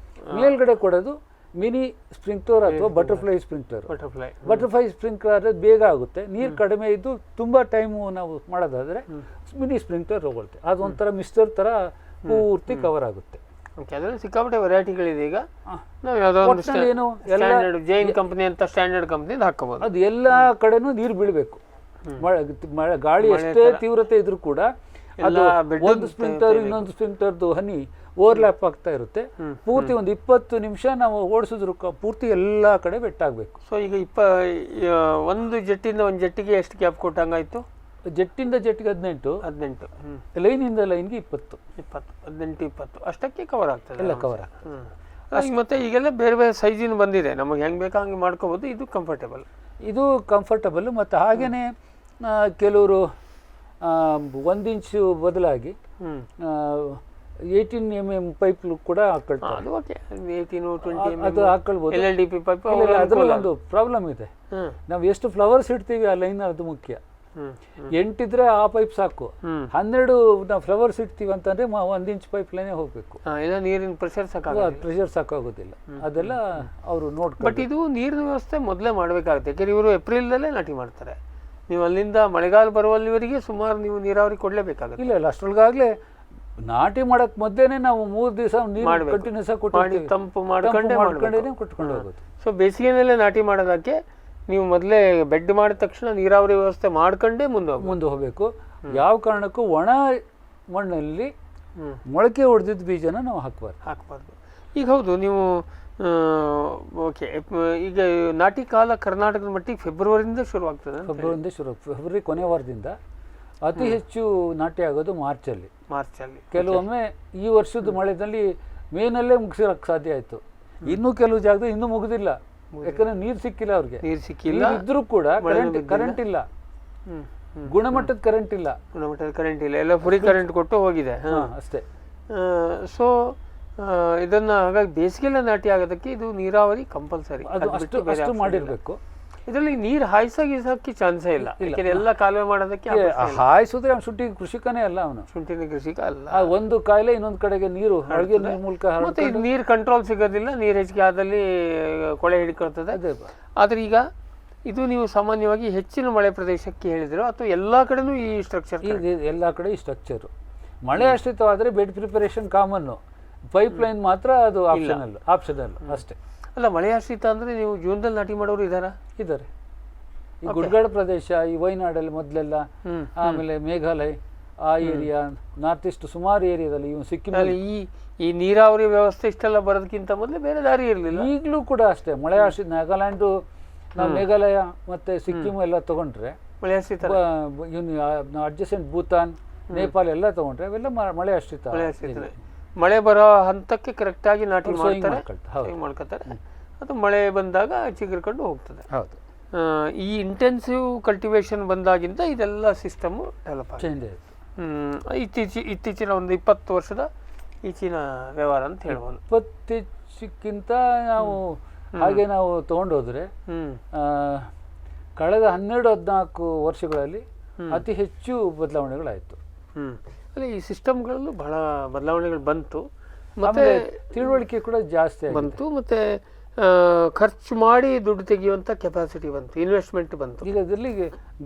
ಮೇಲ್ಗಡೆ ಕೊಡೋದು ಮಿನಿ ಸ್ಪ್ರಿಂಕ್ಲರ್ ಅಥವಾ ಬಟರ್ಫ್ಲೈ ಸ್ಪ್ರಿಂಕ್ಲರ್ ಬೇಗ ಆಗುತ್ತೆ. ನೀರು ಕಡಿಮೆ ಇದ್ದು ತುಂಬ ಟೈಮು ನಾವು ಮಾಡೋದಾದ್ರೆ ಮಿನಿ ಸ್ಪ್ರಿಂಕ್ಲರ್ ತಗೊಳ್ತೆ. ಅದೊಂಥರ ಮಿಸ್ಟರ್ ಥರ ಪೂರ್ತಿ ಕವರ್ ಆಗುತ್ತೆ. ಅದರಲ್ಲಿ ಸಿಕ್ಕಾಪಟ್ಟೆ ವೆರೈಟಿಗಳಿದೆ. ಈಗ ನಾವು ಯಾವುದೋ ಜೈನ್ ಕಂಪನಿ ಅಂತ ಸ್ಟ್ಯಾಂಡರ್ಡ್ ಕಂಪನಿ ಹಾಕೋಬಹುದು. ಅದು ಎಲ್ಲ ಕಡೆನೂ ನೀರು ಬೀಳಬೇಕು. ಗಾಳಿ ಎಷ್ಟೇ ತೀವ್ರತೆ ಇದ್ರೂ ಕೂಡ ಅದು ಒಂದು ಸ್ಪ್ರಿಂಕ್ಲರ್ ಇನ್ನೊಂದು ಸ್ಪ್ರಿಂಕ್ಲರ್ದು ಹನಿ ಓವರ್ಲ್ಯಾಪ್ ಆಗ್ತಾ ಇರುತ್ತೆ. ಪೂರ್ತಿ ಒಂದು 20 ನಿಮಿಷ ನಾವು ಓಡಿಸಿದ್ರು ಪೂರ್ತಿ ಎಲ್ಲ ಕಡೆ ಬೆಟ್ಟಾಗಬೇಕು. ಸೊ ಈಗ ಒಂದು ಜೆಟ್ಟಿಂದ ಒಂದು ಜೆಟ್ಟಿಗೆ ಎಷ್ಟು ಗ್ಯಾಪ್ ಕೊಟ್ಟಂಗಾಯ್ತು? ಜೆಟ್ಟಿಂದ ಜೆಟ್ಟಿಗೆ 18 ಲೈನಿಂದ ಲೈನ್ಗೆ 20 18-20 ಅಷ್ಟಕ್ಕೆ ಕವರ್ ಆಗ್ತದೆ. ಎಲ್ಲ ಕವರ್ ಆಗ್ತದೆ. ಮತ್ತೆ ಈಗೆಲ್ಲ ಬೇರೆ ಬೇರೆ ಸೈಜಿನ ಬಂದಿದೆ, ನಮಗೆ ಹೆಂಗೆ ಬೇಕಾ ಹಂಗೆ ಮಾಡ್ಕೋಬೋದು. ಇದು ಕಂಫರ್ಟಬಲ್. ಮತ್ತು ಹಾಗೇನೆ ಕೆಲವರು 1 ಇಂಚು ಬದಲಾಗಿ 18 mm ಪೈಪ್ ಕೂಡ ಹಾಕೊಳ್ತಾರೆ. ಅದು ಹಾಕೊಳ್ಬೋದು. ಅದರಲ್ಲಿ ಒಂದು ಪ್ರಾಬ್ಲಮ್ ಇದೆ, ನಾವು ಎಷ್ಟು ಫ್ಲವರ್ಸ್ ಇಡ್ತೀವಿ ಆ ಲೈನ್ ಅದು ಮುಖ್ಯ. 8 ಇದ್ರೆ ಆ ಪೈಪ್ ಸಾಕು. 12 ನಾವು ಫ್ಲವರ್ಸ್ ಇಡ್ತೀವಿ ಅಂತಂದ್ರೆ 1 ಇಂಚ್ ಪೈಪ್ ಲೈನೇ ಹೋಗ್ಬೇಕು. ನೀರಿನ ಪ್ರೆಷರ್ ಸಾಕಾಗೋದಿಲ್ಲ. ಅದೆಲ್ಲ ಅವರು ನೋಡ್ಕೊಂಡು. ಬಟ್ ಇದು ನೀರಿನ ವ್ಯವಸ್ಥೆ ಮೊದಲೇ ಮಾಡಬೇಕಾಗುತ್ತೆ. ಯಾಕಂದ್ರೆ ಇವರು ಏಪ್ರಿಲ್ದಲ್ಲೇ ನಾಟಿ ಮಾಡ್ತಾರೆ. ನೀವು ಅಲ್ಲಿಂದ ಮಳೆಗಾಲ ಬರುವಲ್ಲಿವರೆಗೆ ಸುಮಾರು ನೀವು ನೀರಾವರಿ ಕೊಡಲೇಬೇಕಾಗುತ್ತೆ. ಇಲ್ಲ ಅಷ್ಟೊಳಗಾಗಲೇ ನಾಟಿ ಮಾಡಕ್ ಮೊದಲೇನೆ ನಾವು 3 ದಿವಸ ನೀರು ಕಂಟಿನ್ಯೂಸ್ ಆಗಿ ತಂಪು ಮಾಡ್ಕೊಂಡೇ ಕೊಟ್ಕೊಂಡು ಹೋಗೋದು. ಸೊ ಬೇಸಿಗೆನಲ್ಲೇ ನಾಟಿ ಮಾಡೋದಕ್ಕೆ ನೀವು ಮೊದಲೇ ಬೆಡ್ ಮಾಡಿದ ತಕ್ಷಣ ನೀರಾವರಿ ವ್ಯವಸ್ಥೆ ಮಾಡ್ಕೊಂಡೇ ಮುಂದೆ ಹೋಗಬೇಕು. ಯಾವ ಕಾರಣಕ್ಕೂ ಒಣ ಮಣ್ಣಲ್ಲಿ ಮೊಳಕೆ ಹೊಡೆದಿದ್ದ ಬೀಜನ ನಾವು ಹಾಕಬಾರ್ದು. ಈಗ ಹೌದು, ನೀವು ಓಕೆ, ಈಗ ನಾಟಿ ಕಾಲ ಕರ್ನಾಟಕದ ಮಟ್ಟಿಗೆ ಫೆಬ್ರವರಿಯಿಂದ ಶುರುವಾಗ್ತದೆ. ಫೆಬ್ರವರಿ ಕೊನೆ ವಾರದಿಂದ ಅತಿ ಹೆಚ್ಚು ನಾಟಿ ಆಗೋದು ಮಾರ್ಚಲ್ಲಿ. ಕೆಲವೊಮ್ಮೆ ಈ ವರ್ಷದ ಮಳೆದಲ್ಲಿ ಮೇನಲ್ಲೇ ಮುಗಿಸಿರಕ್ಕೆ ಸಾಧ್ಯ ಆಯ್ತು. ಇನ್ನೂ ಕೆಲವು ಜಾಗದಲ್ಲಿ ಇನ್ನೂ ಮುಗಿದಿಲ್ಲ, ಯಾಕಂದ್ರೆ ನೀರು ಸಿಕ್ಕಿಲ್ಲ ಅವ್ರಿಗೆ. ಇದ್ರೂ ಕೂಡ ಕರೆಂಟ್ ಇಲ್ಲ, ಗುಣಮಟ್ಟದ ಕರೆಂಟ್ ಇಲ್ಲ, ಎಲ್ಲ ಫ್ರೀ ಕರೆಂಟ್ ಕೊಟ್ಟು ಹೋಗಿದೆ ಅಷ್ಟೇ. ಸೊ ಇದನ್ನ ಹಾಗಾಗಿ ಬೇಸಿಗೆಲ್ಲ ನಾಟಿ ಆಗೋದಕ್ಕೆ ಇದು ನೀರಾವರಿ ಕಂಪಲ್ಸರಿ, ಅಷ್ಟು ಮಾಡಿರ್ಬೇಕು. ಇದರಲ್ಲಿ ನೀರು ಹಾಯಿಸಕ್ಕೆ ಚಾನ್ಸೇ ಇಲ್ಲ. ಎಲ್ಲ ಕಾಲುವೆ ಮಾಡೋದಕ್ಕೆ ಹಾಯಿಸಿದ್ರೆ ಶುಂಠಿ ಕೃಷಿಕನೇ ಅಲ್ಲ, ಅವನು ಶುಂಠಿನ ಕೃಷಿಕ ಅಲ್ಲ. ಒಂದು ಕಾಯಿಲೆ ಇನ್ನೊಂದು ಕಡೆಗೆ ನೀರು ಮೂಲಕ ಮತ್ತೆ ನೀರು ಕಂಟ್ರೋಲ್ ಸಿಗೋದಿಲ್ಲ. ನೀರು ಹೆಚ್ಚಿಗೆ ಆದಲ್ಲಿ ಕೊಳೆ ಹಿಡ್ಕೊಳ್ತದೆ. ಆದ್ರೆ ಈಗ ಇದು ನೀವು ಸಾಮಾನ್ಯವಾಗಿ ಹೆಚ್ಚಿನ ಮಳೆ ಪ್ರದೇಶಕ್ಕೆ ಹೇಳಿದ್ರು ಅಥವಾ ಎಲ್ಲಾ ಕಡೆನೂ ಈ ಸ್ಟ್ರಕ್ಚರ್? ಎಲ್ಲಾ ಕಡೆ ಈ ಸ್ಟ್ರಕ್ಚರ್. ಮಳೆ ಆಶ್ರಿತವಾದ್ರೆ bed preparation common, pipeline ಮಾತ್ರ ಅದು ಆಪ್ಷನಲ್ ಅಷ್ಟೇ. ಅಲ್ಲ, ಮಳೆ ಆಶ್ರಿತ ಅಂದ್ರೆ ನೀವು ಜೂನ್ದಲ್ಲಿ ನಾಟಿ ಮಾಡೋರು ಇದ್ದಾರೆ. ಈ ಗುಡ್ಗಾಡು ಪ್ರದೇಶ, ಈ ವಯನಾಡಲ್ಲಿ ಮೊದಲೆಲ್ಲ, ಆಮೇಲೆ ಮೇಘಾಲಯ ಆ ಏರಿಯಾ, ನಾರ್ತ್ ಈಸ್ಟ್ ಸುಮಾರು ಏರಿಯಾದಲ್ಲಿ, ಸಿಕ್ಕಿಮಲ್ಲಿ ಈ ನೀರಾವರಿ ವ್ಯವಸ್ಥೆ ಇಷ್ಟೆಲ್ಲ ಬರೋದಕ್ಕಿಂತ ಮೊದಲು ಬೇರೆ ದಾರಿ ಇರಲಿಲ್ಲ. ಈಗಲೂ ಕೂಡ ಅಷ್ಟೇ ಮಳೆ ಆಶ್ರಿತ. ನಾಗಾಲ್ಯಾಂಡು, ನಾವು ಮೇಘಾಲಯ ಮತ್ತೆ ಸಿಕ್ಕಿಂ ಎಲ್ಲ ತಗೊಂಡ್ರೆ ಮಳೆ ಆಶ್ರಿತ. ಅಡ್ಜಸೆಂಟ್ ಭೂತಾನ್, ನೇಪಾಳ ಎಲ್ಲ ತಗೊಂಡ್ರೆ ಅವೆಲ್ಲ ಮಳೆ ಆಶ್ರಿತ. ಮಳೆ ಬರೋ ಹಂತಕ್ಕೆ ಕರೆಕ್ಟ್ ಆಗಿ ನಾಟಿ ಮಾಡ್ಕೊತಾರೆ. ಅದು ಮಳೆ ಬಂದಾಗ ಚಿಗುರ್ಕೊಂಡು ಹೋಗ್ತದೆ. ಹೌದು. ಈ ಇಂಟೆನ್ಸಿವ್ ಕಲ್ಟಿವೇಶನ್ ಬಂದಾಗಿಂದ ಇದೆಲ್ಲ ಸಿಸ್ಟಮ್ ಡೆವಲಪ್ ಚೇಂಜ್ ಆಯಿತು. ಇತ್ತೀಚಿನ ಒಂದು 20 ವರ್ಷದ ಈಚಿನ ವ್ಯವಹಾರ ಅಂತ ಹೇಳ್ಬೋದು. 20 ಹೆಚ್ಚಕ್ಕಿಂತ ನಾವು ಹಾಗೆ ನಾವು ತೊಗೊಂಡೋದ್ರೆ ಕಳೆದ 12-14 ವರ್ಷಗಳಲ್ಲಿ ಅತಿ ಹೆಚ್ಚು ಬದಲಾವಣೆಗಳಾಯಿತು. ಅಲ್ಲಿ ಈ ಸಿಸ್ಟಮ್ಗಳಲ್ಲೂ ಬಹಳ ಬದಲಾವಣೆಗಳು ಬಂತು, ಮತ್ತೆ ತಿಳುವಳಿಕೆ ಕೂಡ ಜಾಸ್ತಿ ಬಂತು, ಮತ್ತೆ ಖರ್ಚು ಮಾಡಿ ದುಡ್ಡು ತೆಗೆಯುವಂಥ ಕೆಪಾಸಿಟಿ ಬಂತು, ಇನ್ವೆಸ್ಟ್ಮೆಂಟ್ ಬಂತು. ಈಗ ಅದರಲ್ಲಿ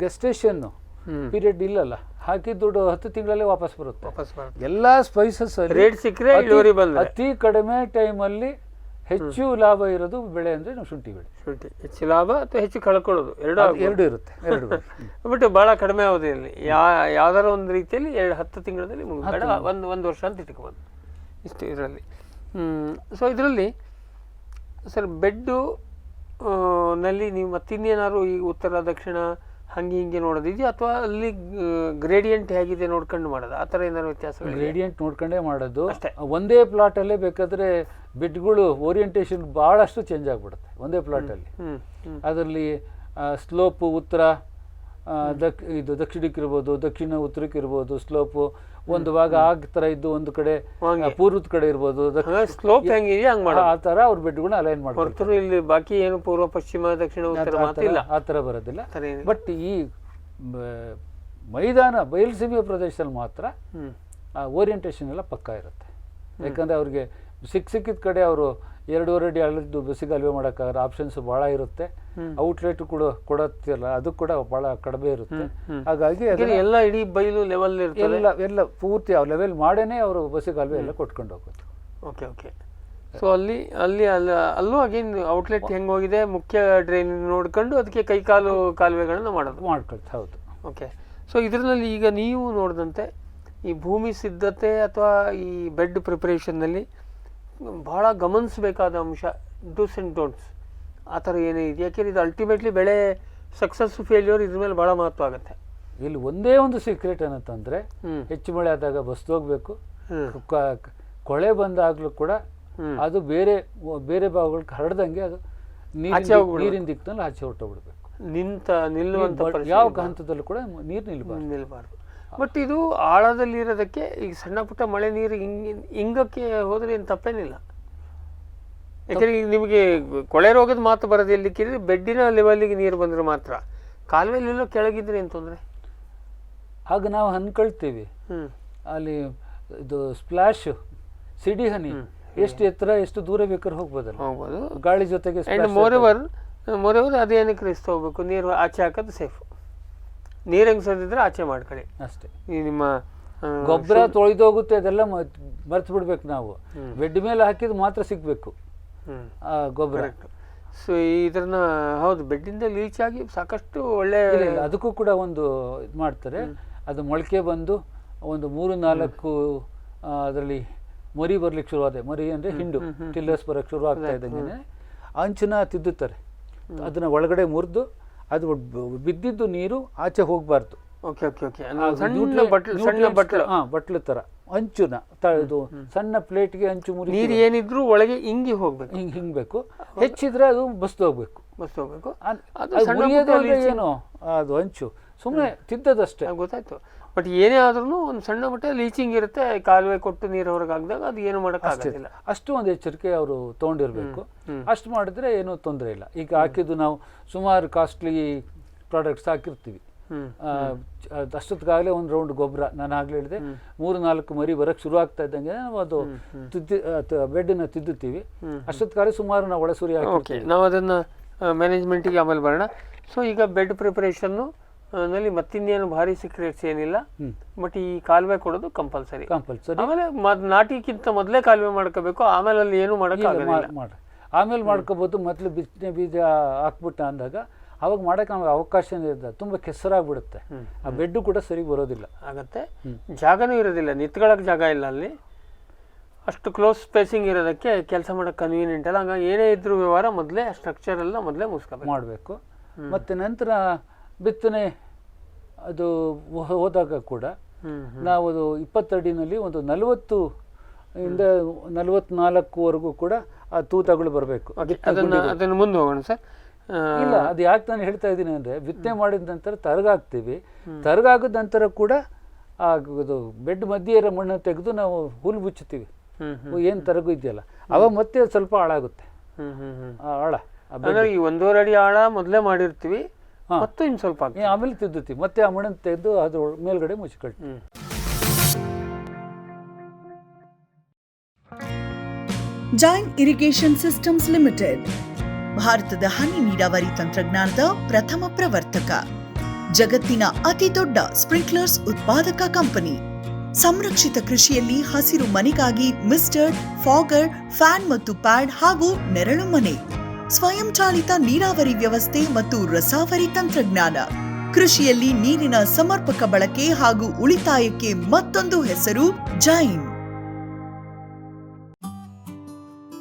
ಗೆಸ್ಟೇಷನ್ ಪೀರಿಯಡ್ ಇಲ್ಲಲ್ಲ, ಹಾಕಿ ದುಡ್ಡು 10 ತಿಂಗಳಲ್ಲೇ ವಾಪಸ್ ಬರುತ್ತೆ. ಎಲ್ಲ ಸ್ಪೈಸಸ್ ರೇಟ್ ಸಿಕ್ಕರೆ ಇಳುವರಿ ಬಂದ್ರೆ ಅತಿ ಕಡಿಮೆ ಟೈಮಲ್ಲಿ ಹೆಚ್ಚು ಲಾಭ ಇರೋದು ಬೆಳೆ ಅಂದರೆ ನಾವು ಶುಂಠಿ ಬೆಳೆ. ಶುಂಠಿ ಹೆಚ್ಚು ಲಾಭ ಅಥವಾ ಹೆಚ್ಚು ಕಳ್ಕೊಳ್ಳೋದು ಎರಡು ಇರುತ್ತೆ. ಬಟ್ ಭಾಳ ಕಡಿಮೆ ಅವಧಿಯಲ್ಲಿ ಯಾವ್ದಾರ ಒಂದು ರೀತಿಯಲ್ಲಿ 10 ತಿಂಗಳಲ್ಲಿ ಒಂದು ವರ್ಷ ಅಂತ ಇಟ್ಕೋಬೋದು ಇಷ್ಟು ಇದರಲ್ಲಿ. ಸೊ ಇದರಲ್ಲಿ ಸರ್ ಬೆಡ್ಡು ನಲ್ಲಿ ನೀವು ಮತ್ತಿನ್ನೇನಾದ್ರು ಈ ಉತ್ತರ ದಕ್ಷಿಣ ಹಿಂಗೆ ನೋಡೋದಿದೆಯಾ ಅಥವಾ ಅಲ್ಲಿ ಗ್ರೇಡಿಯಂಟ್ ಹೇಗಿದೆ ನೋಡ್ಕೊಂಡು ಮಾಡೋದು, ಆ ಥರ ಏನಾದ್ರು ವ್ಯತ್ಯಾಸ? ಗ್ರೇಡಿಯಂಟ್ ನೋಡ್ಕೊಂಡೇ ಮಾಡೋದು. ಒಂದೇ ಪ್ಲಾಟಲ್ಲೇ ಬೇಕಾದರೆ ಬೆಡ್ಗಳು ಓರಿಯೆಂಟೇಷನ್ ಭಾಳಷ್ಟು ಚೇಂಜ್ ಆಗಿಬಿಡುತ್ತೆ ಒಂದೇ ಪ್ಲಾಟಲ್ಲಿ. ಅದರಲ್ಲಿ ಸ್ಲೋಪು ಉತ್ತರ ಇದು ದಕ್ಷಿಣಕ್ಕೆ ಇರ್ಬೋದು, ದಕ್ಷಿಣ ಉತ್ತರಕ್ಕೆ ಇರ್ಬೋದು. ಸ್ಲೋಪು ಒಂದು ಭಾಗ ಆ ಥರ ಇದ್ದು ಒಂದು ಕಡೆ ಪೂರ್ವದ ಕಡೆ ಇರ್ಬೋದು. ಸ್ಲೋಪ್ ಹೆಂಗಿದೆಯಾ ಹಂಗೆ ಮಾಡೋ ಆ ಥರ ಅವ್ರ ಬೆಡ್ಗಳನ್ನ ಅಲೈನ್ ಮಾಡ್ತಾರೆ. ಇಲ್ಲಿ ಬಾಕಿ ಏನು ಪೂರ್ವ ಪಶ್ಚಿಮ ದಕ್ಷಿಣ ಉತ್ತರ ಆ ಥರ ಬರೋದಿಲ್ಲ. ಬಟ್ ಈ ಮೈದಾನ ಬಯಲುಸೀಮೆಯ ಪ್ರದೇಶದಲ್ಲಿ ಮಾತ್ರ ಓರಿಯೆಂಟೇಷನ್ ಎಲ್ಲ ಪಕ್ಕಾ ಇರುತ್ತೆ. ಯಾಕಂದರೆ ಅವ್ರಿಗೆ ಸಿಕ್ಕಿದ ಕಡೆ ಅವರು 2.5 ಅಡಿ ಅಳದ್ದು ಬೆಸಿಗಾಲುವೆ ಮಾಡೋಕ್ಕಾಗಲ್ಲ, ಆಪ್ಷನ್ಸ್ ಭಾಳ ಇರುತ್ತೆ. ಔಟ್ಲೆಟ್ ಕೂಡ ಕೊಡತ್ತಿಲ್ಲ, ಅದು ಕೂಡ ಭಾಳ ಕಡಿಮೆ ಇರುತ್ತೆ. ಹಾಗಾಗಿ ಎಲ್ಲ ಇಡೀ ಬಯಲು ಲೆವೆಲ್ ಎಲ್ಲ ಪೂರ್ತಿ ಆ ಲೆವೆಲ್ ಮಾಡೇನೆ ಅವರು ಬೆಸಿಗಾಲುವೆ ಎಲ್ಲ ಕೊಟ್ಕೊಂಡು ಹೋಗೋದು. ಓಕೆ. ಸೊ ಅಲ್ಲೂ ಅಗೇನ್ ಔಟ್ಲೆಟ್ ಹೆಂಗೆ ಹೋಗಿದೆ ಮುಖ್ಯ ಡ್ರೈನ್ ನೋಡ್ಕೊಂಡು ಅದಕ್ಕೆ ಕಾಲುವೆಗಳನ್ನ ಮಾಡ್ಕೊಳ್ತಾ. ಹೌದು. ಓಕೆ. ಸೊ ಇದರಲ್ಲಿ ಈಗ ನೀವು ನೋಡಿದಂತೆ ಈ ಭೂಮಿ ಸಿದ್ಧತೆ ಅಥವಾ ಈ ಬೆಡ್ ಪ್ರಿಪರೇಷನ್ನಲ್ಲಿ ಭಾಳ ಗಮನಿಸಬೇಕಾದ ಅಂಶ ಡೂಸ್ ಆ್ಯಂಡ್ ಡೋಂಟ್ಸ್ ಆ ಥರ ಏನೇ ಇದೆ? ಯಾಕೆಂದರೆ ಇದು ಅಲ್ಟಿಮೇಟ್ಲಿ ಬೆಳೆ ಸಕ್ಸಸ್ ಫೇಲ್ಯೂರ್ ಇದ್ರ ಮೇಲೆ ಭಾಳ ಮಹತ್ವ ಆಗುತ್ತೆ. ಇಲ್ಲಿ ಒಂದೇ ಒಂದು ಸೀಕ್ರೆಟ್ ಏನಂತಂದರೆ ಹೆಚ್ಚು ಮಳೆ ಆದಾಗ ಬಸ್ದು ಹೋಗ್ಬೇಕು. ಕೊಳೆ ಬಂದಾಗಲೂ ಕೂಡ ಅದು ಬೇರೆ ಬೇರೆ ಭಾಗಗಳಿಗೆ ಹರಡ್ದಂಗೆ ಅದು ನೀರಿನ ದಿಕ್ಕಿನಲ್ಲಿ ಆಚೆ ಹೊರಟೋಗ್ಬಿಡ್ಬೇಕು. ನಿಲ್ಲುವಂಥ ಯಾವ ಹಂತದಲ್ಲೂ ಕೂಡ ನೀರು ನಿಲ್ಬಾರ್ದು. ಬಟ್ ಇದು ಆಳದಲ್ಲಿರೋದಕ್ಕೆ ಈಗ ಸಣ್ಣ ಪುಟ್ಟ ಮಳೆ ನೀರು ಹಿಂಗಕ್ಕೆ ಹೋದ್ರೆ ಏನು ತಪ್ಪೇನಿಲ್ಲ. ಯಾಕಂದ್ರೆ ಈಗ ನಿಮಗೆ ಕೊಳೆ ರೋಗದ ಮಾತು ಬರೋದು ಎಲ್ಲಿಕ್ಕಿದ್ರೆ ಬೆಡ್ಡಿನ ಲೆವೆಲ್ಗೆ ನೀರು ಬಂದರೆ ಮಾತ್ರ. ಕಾಲುವೆಲ್ಲೆಲ್ಲೋ ಕೆಳಗಿದ್ರೆ ಏನು ತೊಂದರೆ? ಆಗ ನಾವು ಅನ್ಕೊಳ್ತೀವಿ ಅಲ್ಲಿ ಇದು ಸ್ಪ್ಲಾಶ್ ಸಿಡಿ ಹನಿ ಎಷ್ಟು ಎತ್ತರ ಎಷ್ಟು ದೂರ ಬೇಕಾದ್ರೆ ಹೋಗ್ಬೋದು ಗಾಳಿ ಜೊತೆಗೆ. ಮೋರೆವರ್ ಅದೇನಕ್ಕೆ ರಿಸ್ಕ್ ಹೋಗ್ಬೇಕು, ನೀರು ಆಚೆ ಹಾಕೋದು ಸೇಫ್. ನೀರು ಹೆಂಗೆ ಸದಿದ್ರೆ ಆಚೆ ಮಾಡ್ಕೊಳ್ಳಿ ಅಷ್ಟೇ. ಈ ನಿಮ್ಮ ಗೊಬ್ಬರ ತೊಳೆದೋಗುತ್ತೆ ಅದೆಲ್ಲ ಮರ್ತು ಬಿಡ್ಬೇಕು ನಾವು. ಬೆಡ್ ಮೇಲೆ ಹಾಕಿದ್ ಮಾತ್ರ ಸಿಗ್ಬೇಕು ಗೊಬ್ಬರ. ಸೊ ಇದನ್ನ ಹೌದು ಬೆಡ್ಡಿಂದ ಲೀಚ್ ಆಗಿ ಸಾಕಷ್ಟು ಒಳ್ಳೆ ಅದಕ್ಕೂ ಕೂಡ ಒಂದು ಇದು ಮಾಡ್ತಾರೆ. ಅದು ಮೊಳಕೆ ಬಂದು ಒಂದು 3-4 ಅದರಲ್ಲಿ ಮರಿ ಬರ್ಲಿಕ್ಕೆ ಶುರುವಾದೆ. ಮರಿ ಅಂದರೆ ಹಿಂಡು ಟಿಲ್ಲರ್ಸ್ ಬರೋಕ್ಕೆ ಶುರು ಆಗ್ತಾ ಇದ್ದಂಗೆ ಅಂಚನ್ನ ತಿದ್ದುತ್ತಾರೆ. ಅದನ್ನ ಒಳಗಡೆ ಮುರಿದು ಅದು ಬಿದ್ದಿದ್ದು ನೀರು ಆಚೆ ಹೋಗ್ಬಾರ್ದು. ಬಟ್ಲು ತರ ಅಂಚುನ ಇದು ಸಣ್ಣ ಪ್ಲೇಟ್ಗೆ ಅಂಚು ಮುರಿ ನೀರು ಏನಿದ್ರು ಒಳಗೆ ಹಿಂಗಿ ಹೋಗ್ಬೇಕು, ಹಿಂಗ್ಬೇಕು. ಹೆಚ್ಚಿದ್ರೆ ಅದು ಬಸ್ದು ಹೋಗ್ಬೇಕು. ಏನು ಅದು ಅಂಚು ಸುಮ್ಮನೆ ತಿದ್ದದಷ್ಟೇ. ಗೊತ್ತಾಯ್ತು. ಬಟ್ ಏನೇ ಆದ್ರೂ ಒಂದು ಸಣ್ಣ ಮಟ್ಟ ಲೀಚಿಂಗ್ ಇರುತ್ತೆ. ಕಾಲುವೆ ಕೊಟ್ಟು ನೀರು ಹೊರಗೆ ಹಾಕಿದಾಗ ಅದು ಏನು ಮಾಡೋಕ್ಕಾಗೋದಿಲ್ಲ. ಅಷ್ಟು ಒಂದು ಎಚ್ಚರಿಕೆ ಅವರು ತೊಗೊಂಡಿರ್ಬೇಕು. ಅಷ್ಟು ಮಾಡಿದ್ರೆ ಏನೂ ತೊಂದರೆ ಇಲ್ಲ. ಈಗ ಹಾಕಿದ್ದು ನಾವು ಸುಮಾರು ಕಾಸ್ಟ್ಲಿ ಪ್ರಾಡಕ್ಟ್ಸ್ ಹಾಕಿರ್ತೀವಿ. ಅಷ್ಟೊತ್ತಿಗಾಗಲೇ ಒಂದು ರೌಂಡ್ ಗೊಬ್ಬರ ನಾನು ಆಗ್ಲೇ ಹೇಳಿದೆ 3-4 ಮರಿ ಬರೋಕ್ಕೆ ಶುರು ಆಗ್ತಾ ಇದ್ದಂಗೆ ನಾವು ಅದು ಬೆಡ್ಡನ್ನ ತಿದ್ದುತ್ತೀವಿ. ಅಷ್ಟೊತ್ತಿಗಾಗಲೇ ಸುಮಾರು ನಾವು ಒಳಸುರಿ ಹಾಕಿ ನಾವು ಅದನ್ನು ಮ್ಯಾನೇಜ್ಮೆಂಟಿಗೆ ಆಮೇಲೆ ಬರೋಣ. ಸೊ ಈಗ ಬೆಡ್ ಪ್ರಿಪರೇಷನ್ನು ನಲ್ಲಿ ಮತ್ತಿನ್ನೇನು ಭಾರಿ ಸೀಕ್ರೆಟ್ಸ್ ಏನಿಲ್ಲ. ಬಟ್ ಈ ಕಾಲುವೆ ಕೊಡೋದು ಕಂಪಲ್ಸರಿ. ಆಮೇಲೆ ನಾಟಿಕ್ಕಿಂತ ಮೊದಲೇ ಕಾಲುವೆ ಮಾಡ್ಕೋಬೇಕು. ಆಮೇಲೆ ಅಲ್ಲಿ ಏನು ಮಾಡೋಕ್ಕಾಗಲ್ಲ. ಆಮೇಲೆ ಮಾಡ್ಕೋಬೋದು. ಮೊದಲು ಬಿತ್ತನೆ ಬೀಜ ಹಾಕ್ಬಿಟ್ಟ ಅಂದಾಗ ಅವಾಗ ಮಾಡೋಕೆ ನಮಗೆ ಅವಕಾಶನೇ ಇರ್ತದೆ. ತುಂಬ ಕೆಸರಾಗ್ಬಿಡುತ್ತೆ. ಆ ಬೆಡ್ಡು ಕೂಡ ಸರಿ ಬರೋದಿಲ್ಲ ಆಗತ್ತೆ. ಜಾಗನೂ ಇರೋದಿಲ್ಲ, ನಿಂತ್ಕೊಳ್ಳೋಕೆ ಜಾಗ ಇಲ್ಲ ಅಲ್ಲಿ. ಅಷ್ಟು ಕ್ಲೋಸ್ ಸ್ಪೇಸಿಂಗ್ ಇರೋದಕ್ಕೆ ಕೆಲಸ ಮಾಡೋಕ್ಕೆ ಕನ್ವೀನಿಯೆಂಟ್ ಅಲ್ಲ. ಹಂಗಾಗಿ ಏನೇ ಇದ್ರೂ ವ್ಯವಹಾರ ಮೊದಲೇ ಸ್ಟ್ರಕ್ಚರ್ ಎಲ್ಲ ಮೊದಲೇ ಮುಗಿಸ್ಕೋಬೇಕು ಮಾಡಬೇಕು. ಮತ್ತು ನಂತರ ಬಿತ್ತನೆ ಅದು ಹೋದಾಗ ಕೂಡ ನಾವು ಅದು 20 ಅಡಿನಲ್ಲಿ ಒಂದು 40 ಇಂದ 44ವರೆಗೂ ಕೂಡ ಆ ತೂತಗಳು ಬರಬೇಕು. ಅದನ್ನು ಮುಂದೆ ಹೋಗೋಣ ಸರ್. ಇಲ್ಲ, ಅದು ಯಾಕೆ ನಾನು ಹೇಳ್ತಾ ಇದ್ದೀನಿ ಅಂದರೆ ಬಿತ್ತನೆ ಮಾಡಿದ ನಂತರ ತರಗಾಗ್ತೀವಿ. ತರಗಾಗದ ನಂತರ ಕೂಡ ಅದು ಬೆಡ್ ಮಧ್ಯೆ ಇರೋ ಮಣ್ಣನ್ನು ತೆಗೆದು ನಾವು ಹುಲ್ಲು ಮುಚ್ಚುತ್ತೀವಿ. ಏನು ತರಗು ಇದೆಯಲ್ಲ ಅವಾಗ ಮತ್ತೆ ಸ್ವಲ್ಪ ಹಾಳಾಗುತ್ತೆ. ಆಳ ಅಂದ್ರೆ ಈ 1.5 ಅಡಿ ಆಳ ಮೊದಲೇ ಮಾಡಿರ್ತೀವಿ, ಮತ್ತು ಇನ್ನು ಸ್ವಲ್ಪ ಆಮೇಲೆ ತಿದ್ದುತ್ತೀವಿ, ಮತ್ತೆ ಆ ಮಣ್ಣನ್ನು ತೆಗೆದು ಅದು ಮೇಲ್ಗಡೆ ಮುಚ್ಚಿಕೊಳ್ತೀವಿ. ಜೈನ್ ಇರಿಗೇಷನ್ ಸಿಸ್ಟಮ್ಸ್ ಲಿಮಿಟೆಡ್ ಭಾರತದ ಹನಿ ನೀರಾವರಿ ತಂತ್ರಜ್ಞಾನದ ಪ್ರಥಮ ಪ್ರವರ್ತಕ, ಜಗತ್ತಿನ ಅತಿ ದೊಡ್ಡ ಸ್ಪ್ರಿಂಕ್ಲರ್ಸ್ ಉತ್ಪಾದಕ ಕಂಪನಿ. ಸಂರಕ್ಷಿತ ಕೃಷಿಯಲ್ಲಿ ಹಸಿರು ಮನೆಗಾಗಿ ಮಿಸ್ಟರ್, ಫಾಗರ್, ಫ್ಯಾನ್ ಮತ್ತು ಪ್ಯಾಡ್ ಹಾಗೂ ನೆರಳು ಮನೆ, ಸ್ವಯಂಚಾಲಿತ ನೀರಾವರಿ ವ್ಯವಸ್ಥೆ ಮತ್ತು ರಸಾವರಿ ತಂತ್ರಜ್ಞಾನ. ಕೃಷಿಯಲ್ಲಿ ನೀರಿನ ಸಮರ್ಪಕ ಬಳಕೆ ಹಾಗೂ ಉಳಿತಾಯಕ್ಕೆ ಮತ್ತೊಂದು ಹೆಸರು ಜೈನ್.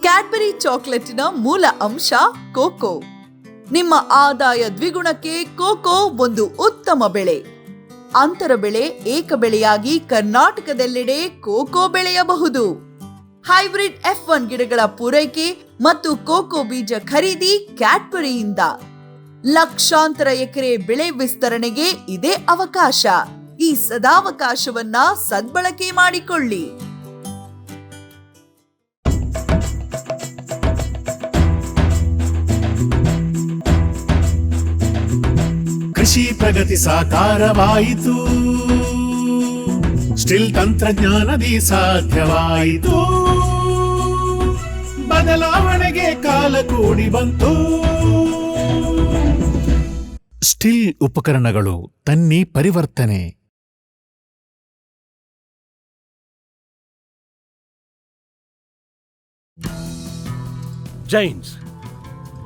ಕ್ಯಾಡ್ಬರಿ ಚಾಕೊಲೇಟಿನ ಮೂಲ ಅಂಶ ಕೋಕೋ. ನಿಮ್ಮ ಆದಾಯ ದ್ವಿಗುಣಕ್ಕೆ ಕೋಕೋ ಒಂದು ಉತ್ತಮ ಬೆಳೆ. ಅಂತರ ಬೆಳೆ, ಏಕ ಬೆಳೆಯಾಗಿ ಕರ್ನಾಟಕದೆಲ್ಲೆಡೆ ಕೋಕೋ ಬೆಳೆಯಬಹುದು. ಹೈಬ್ರಿಡ್ F1 ಗಿಡಗಳ ಪೂರೈಕೆ ಮತ್ತು ಕೋಕೋ ಬೀಜ ಖರೀದಿ ಕ್ಯಾಡ್ಬರಿಯಿಂದ. ಲಕ್ಷಾಂತರ ಎಕರೆ ಬೆಳೆ ವಿಸ್ತರಣೆಗೆ ಇದೇ ಅವಕಾಶ. ಈ ಸದಾವಕಾಶವನ್ನ ಸದ್ಬಳಕೆ ಮಾಡಿಕೊಳ್ಳಿ. ಕೃಷಿ ಪ್ರಗತಿ ಸಾಕಾರವಾಯಿತು, ಸ್ಟಿಲ್ ತಂತ್ರಜ್ಞಾನದಿ ಸಾಧ್ಯವಾಯಿತು, ಬದಲಾವಣೆಗೆ ಕಾಲ ಕೂಡಿ ಬಂತು. ಸ್ಟಿಲ್ ಉಪಕರಣಗಳು ತನ್ನಿ ಪರಿವರ್ತನೆ. ಜೈನ್ಸ್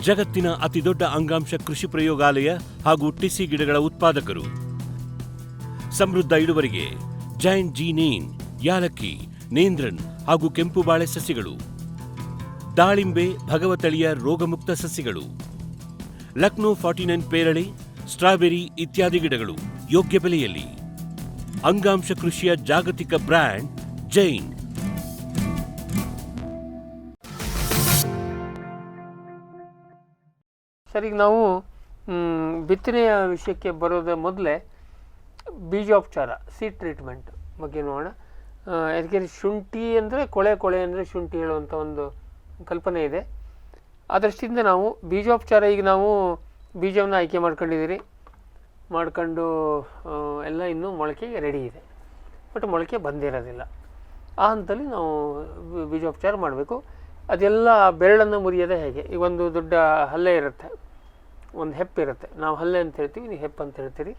ಜಗತ್ತಿನ ಅತಿದೊಡ್ಡ ಅಂಗಾಂಶ ಕೃಷಿ ಪ್ರಯೋಗಾಲಯ ಹಾಗೂ ಟಿಸಿ ಗಿಡಗಳ ಉತ್ಪಾದಕರು. ಸಮೃದ್ಧ ಇಳುವರಿಗೆ ಜೈನ್ ಜೀನೇನ್, ಯಾಲಕ್ಕಿ, ನೇಂದ್ರನ್ ಹಾಗೂ ಕೆಂಪು ಬಾಳೆ ಸಸಿಗಳು, ದಾಳಿಂಬೆ, ಭಗವತಳಿಯ ರೋಗಮುಕ್ತ ಸಸಿಗಳು, ಲಕ್ನೋ 49 ಪೇರಳೆ, ಸ್ಟ್ರಾಬೆರಿ ಇತ್ಯಾದಿ ಗಿಡಗಳು ಯೋಗ್ಯ ಬೆಲೆಯಲ್ಲಿ. ಅಂಗಾಂಶ ಕೃಷಿಯ ಜಾಗತಿಕ ಬ್ರ್ಯಾಂಡ್ ಜೈನ್. ಸರ್, ಈಗ ನಾವು ಬಿತ್ತನೆಯ ವಿಷಯಕ್ಕೆ ಬರೋದ ಮೊದಲೇ ಬೀಜೋಪಚಾರ, ಸೀಡ್ ಟ್ರೀಟ್ಮೆಂಟ್ ಬಗ್ಗೆ ನೋಡೋಣ. ಯಾಕೆಂದರೆ ಶುಂಠಿ ಅಂದರೆ ಕೊಳೆ ಅಂದರೆ ಶುಂಠಿ ಹೇಳುವಂಥ ಒಂದು ಕಲ್ಪನೆ ಇದೆ. ಆ ದೃಷ್ಟಿಯಿಂದ ನಾವು ಬೀಜೋಪಚಾರ, ಈಗ ನಾವು ಬೀಜವನ್ನು ಆಯ್ಕೆ ಮಾಡ್ಕೊಂಡು ಎಲ್ಲ ಇನ್ನೂ ಮೊಳಕೆಗೆ ರೆಡಿ ಇದೆ, ಬಟ್ ಮೊಳಕೆ ಬಂದಿರೋದಿಲ್ಲ. ಆ ಹಂತದಲ್ಲಿ ನಾವು ಬೀಜೋಪಚಾರ ಮಾಡಬೇಕು. ಅದೆಲ್ಲ ಬೆರಳನ್ನು ಮುರಿಯೋದೇ ಹೇಗೆ? ಈಗ ಒಂದು ದೊಡ್ಡ ಹಲ್ಲೆ ಇರುತ್ತೆ, ಒಂದು ಹೆಪ್ಪಿರುತ್ತೆ, ನಾವು ಹಲ್ಲೆ ಅಂತ ಹೇಳ್ತೀವಿ, ನೀವು ಹೆಪ್ಪು ಅಂತ ಹೇಳ್ತೀರಿ.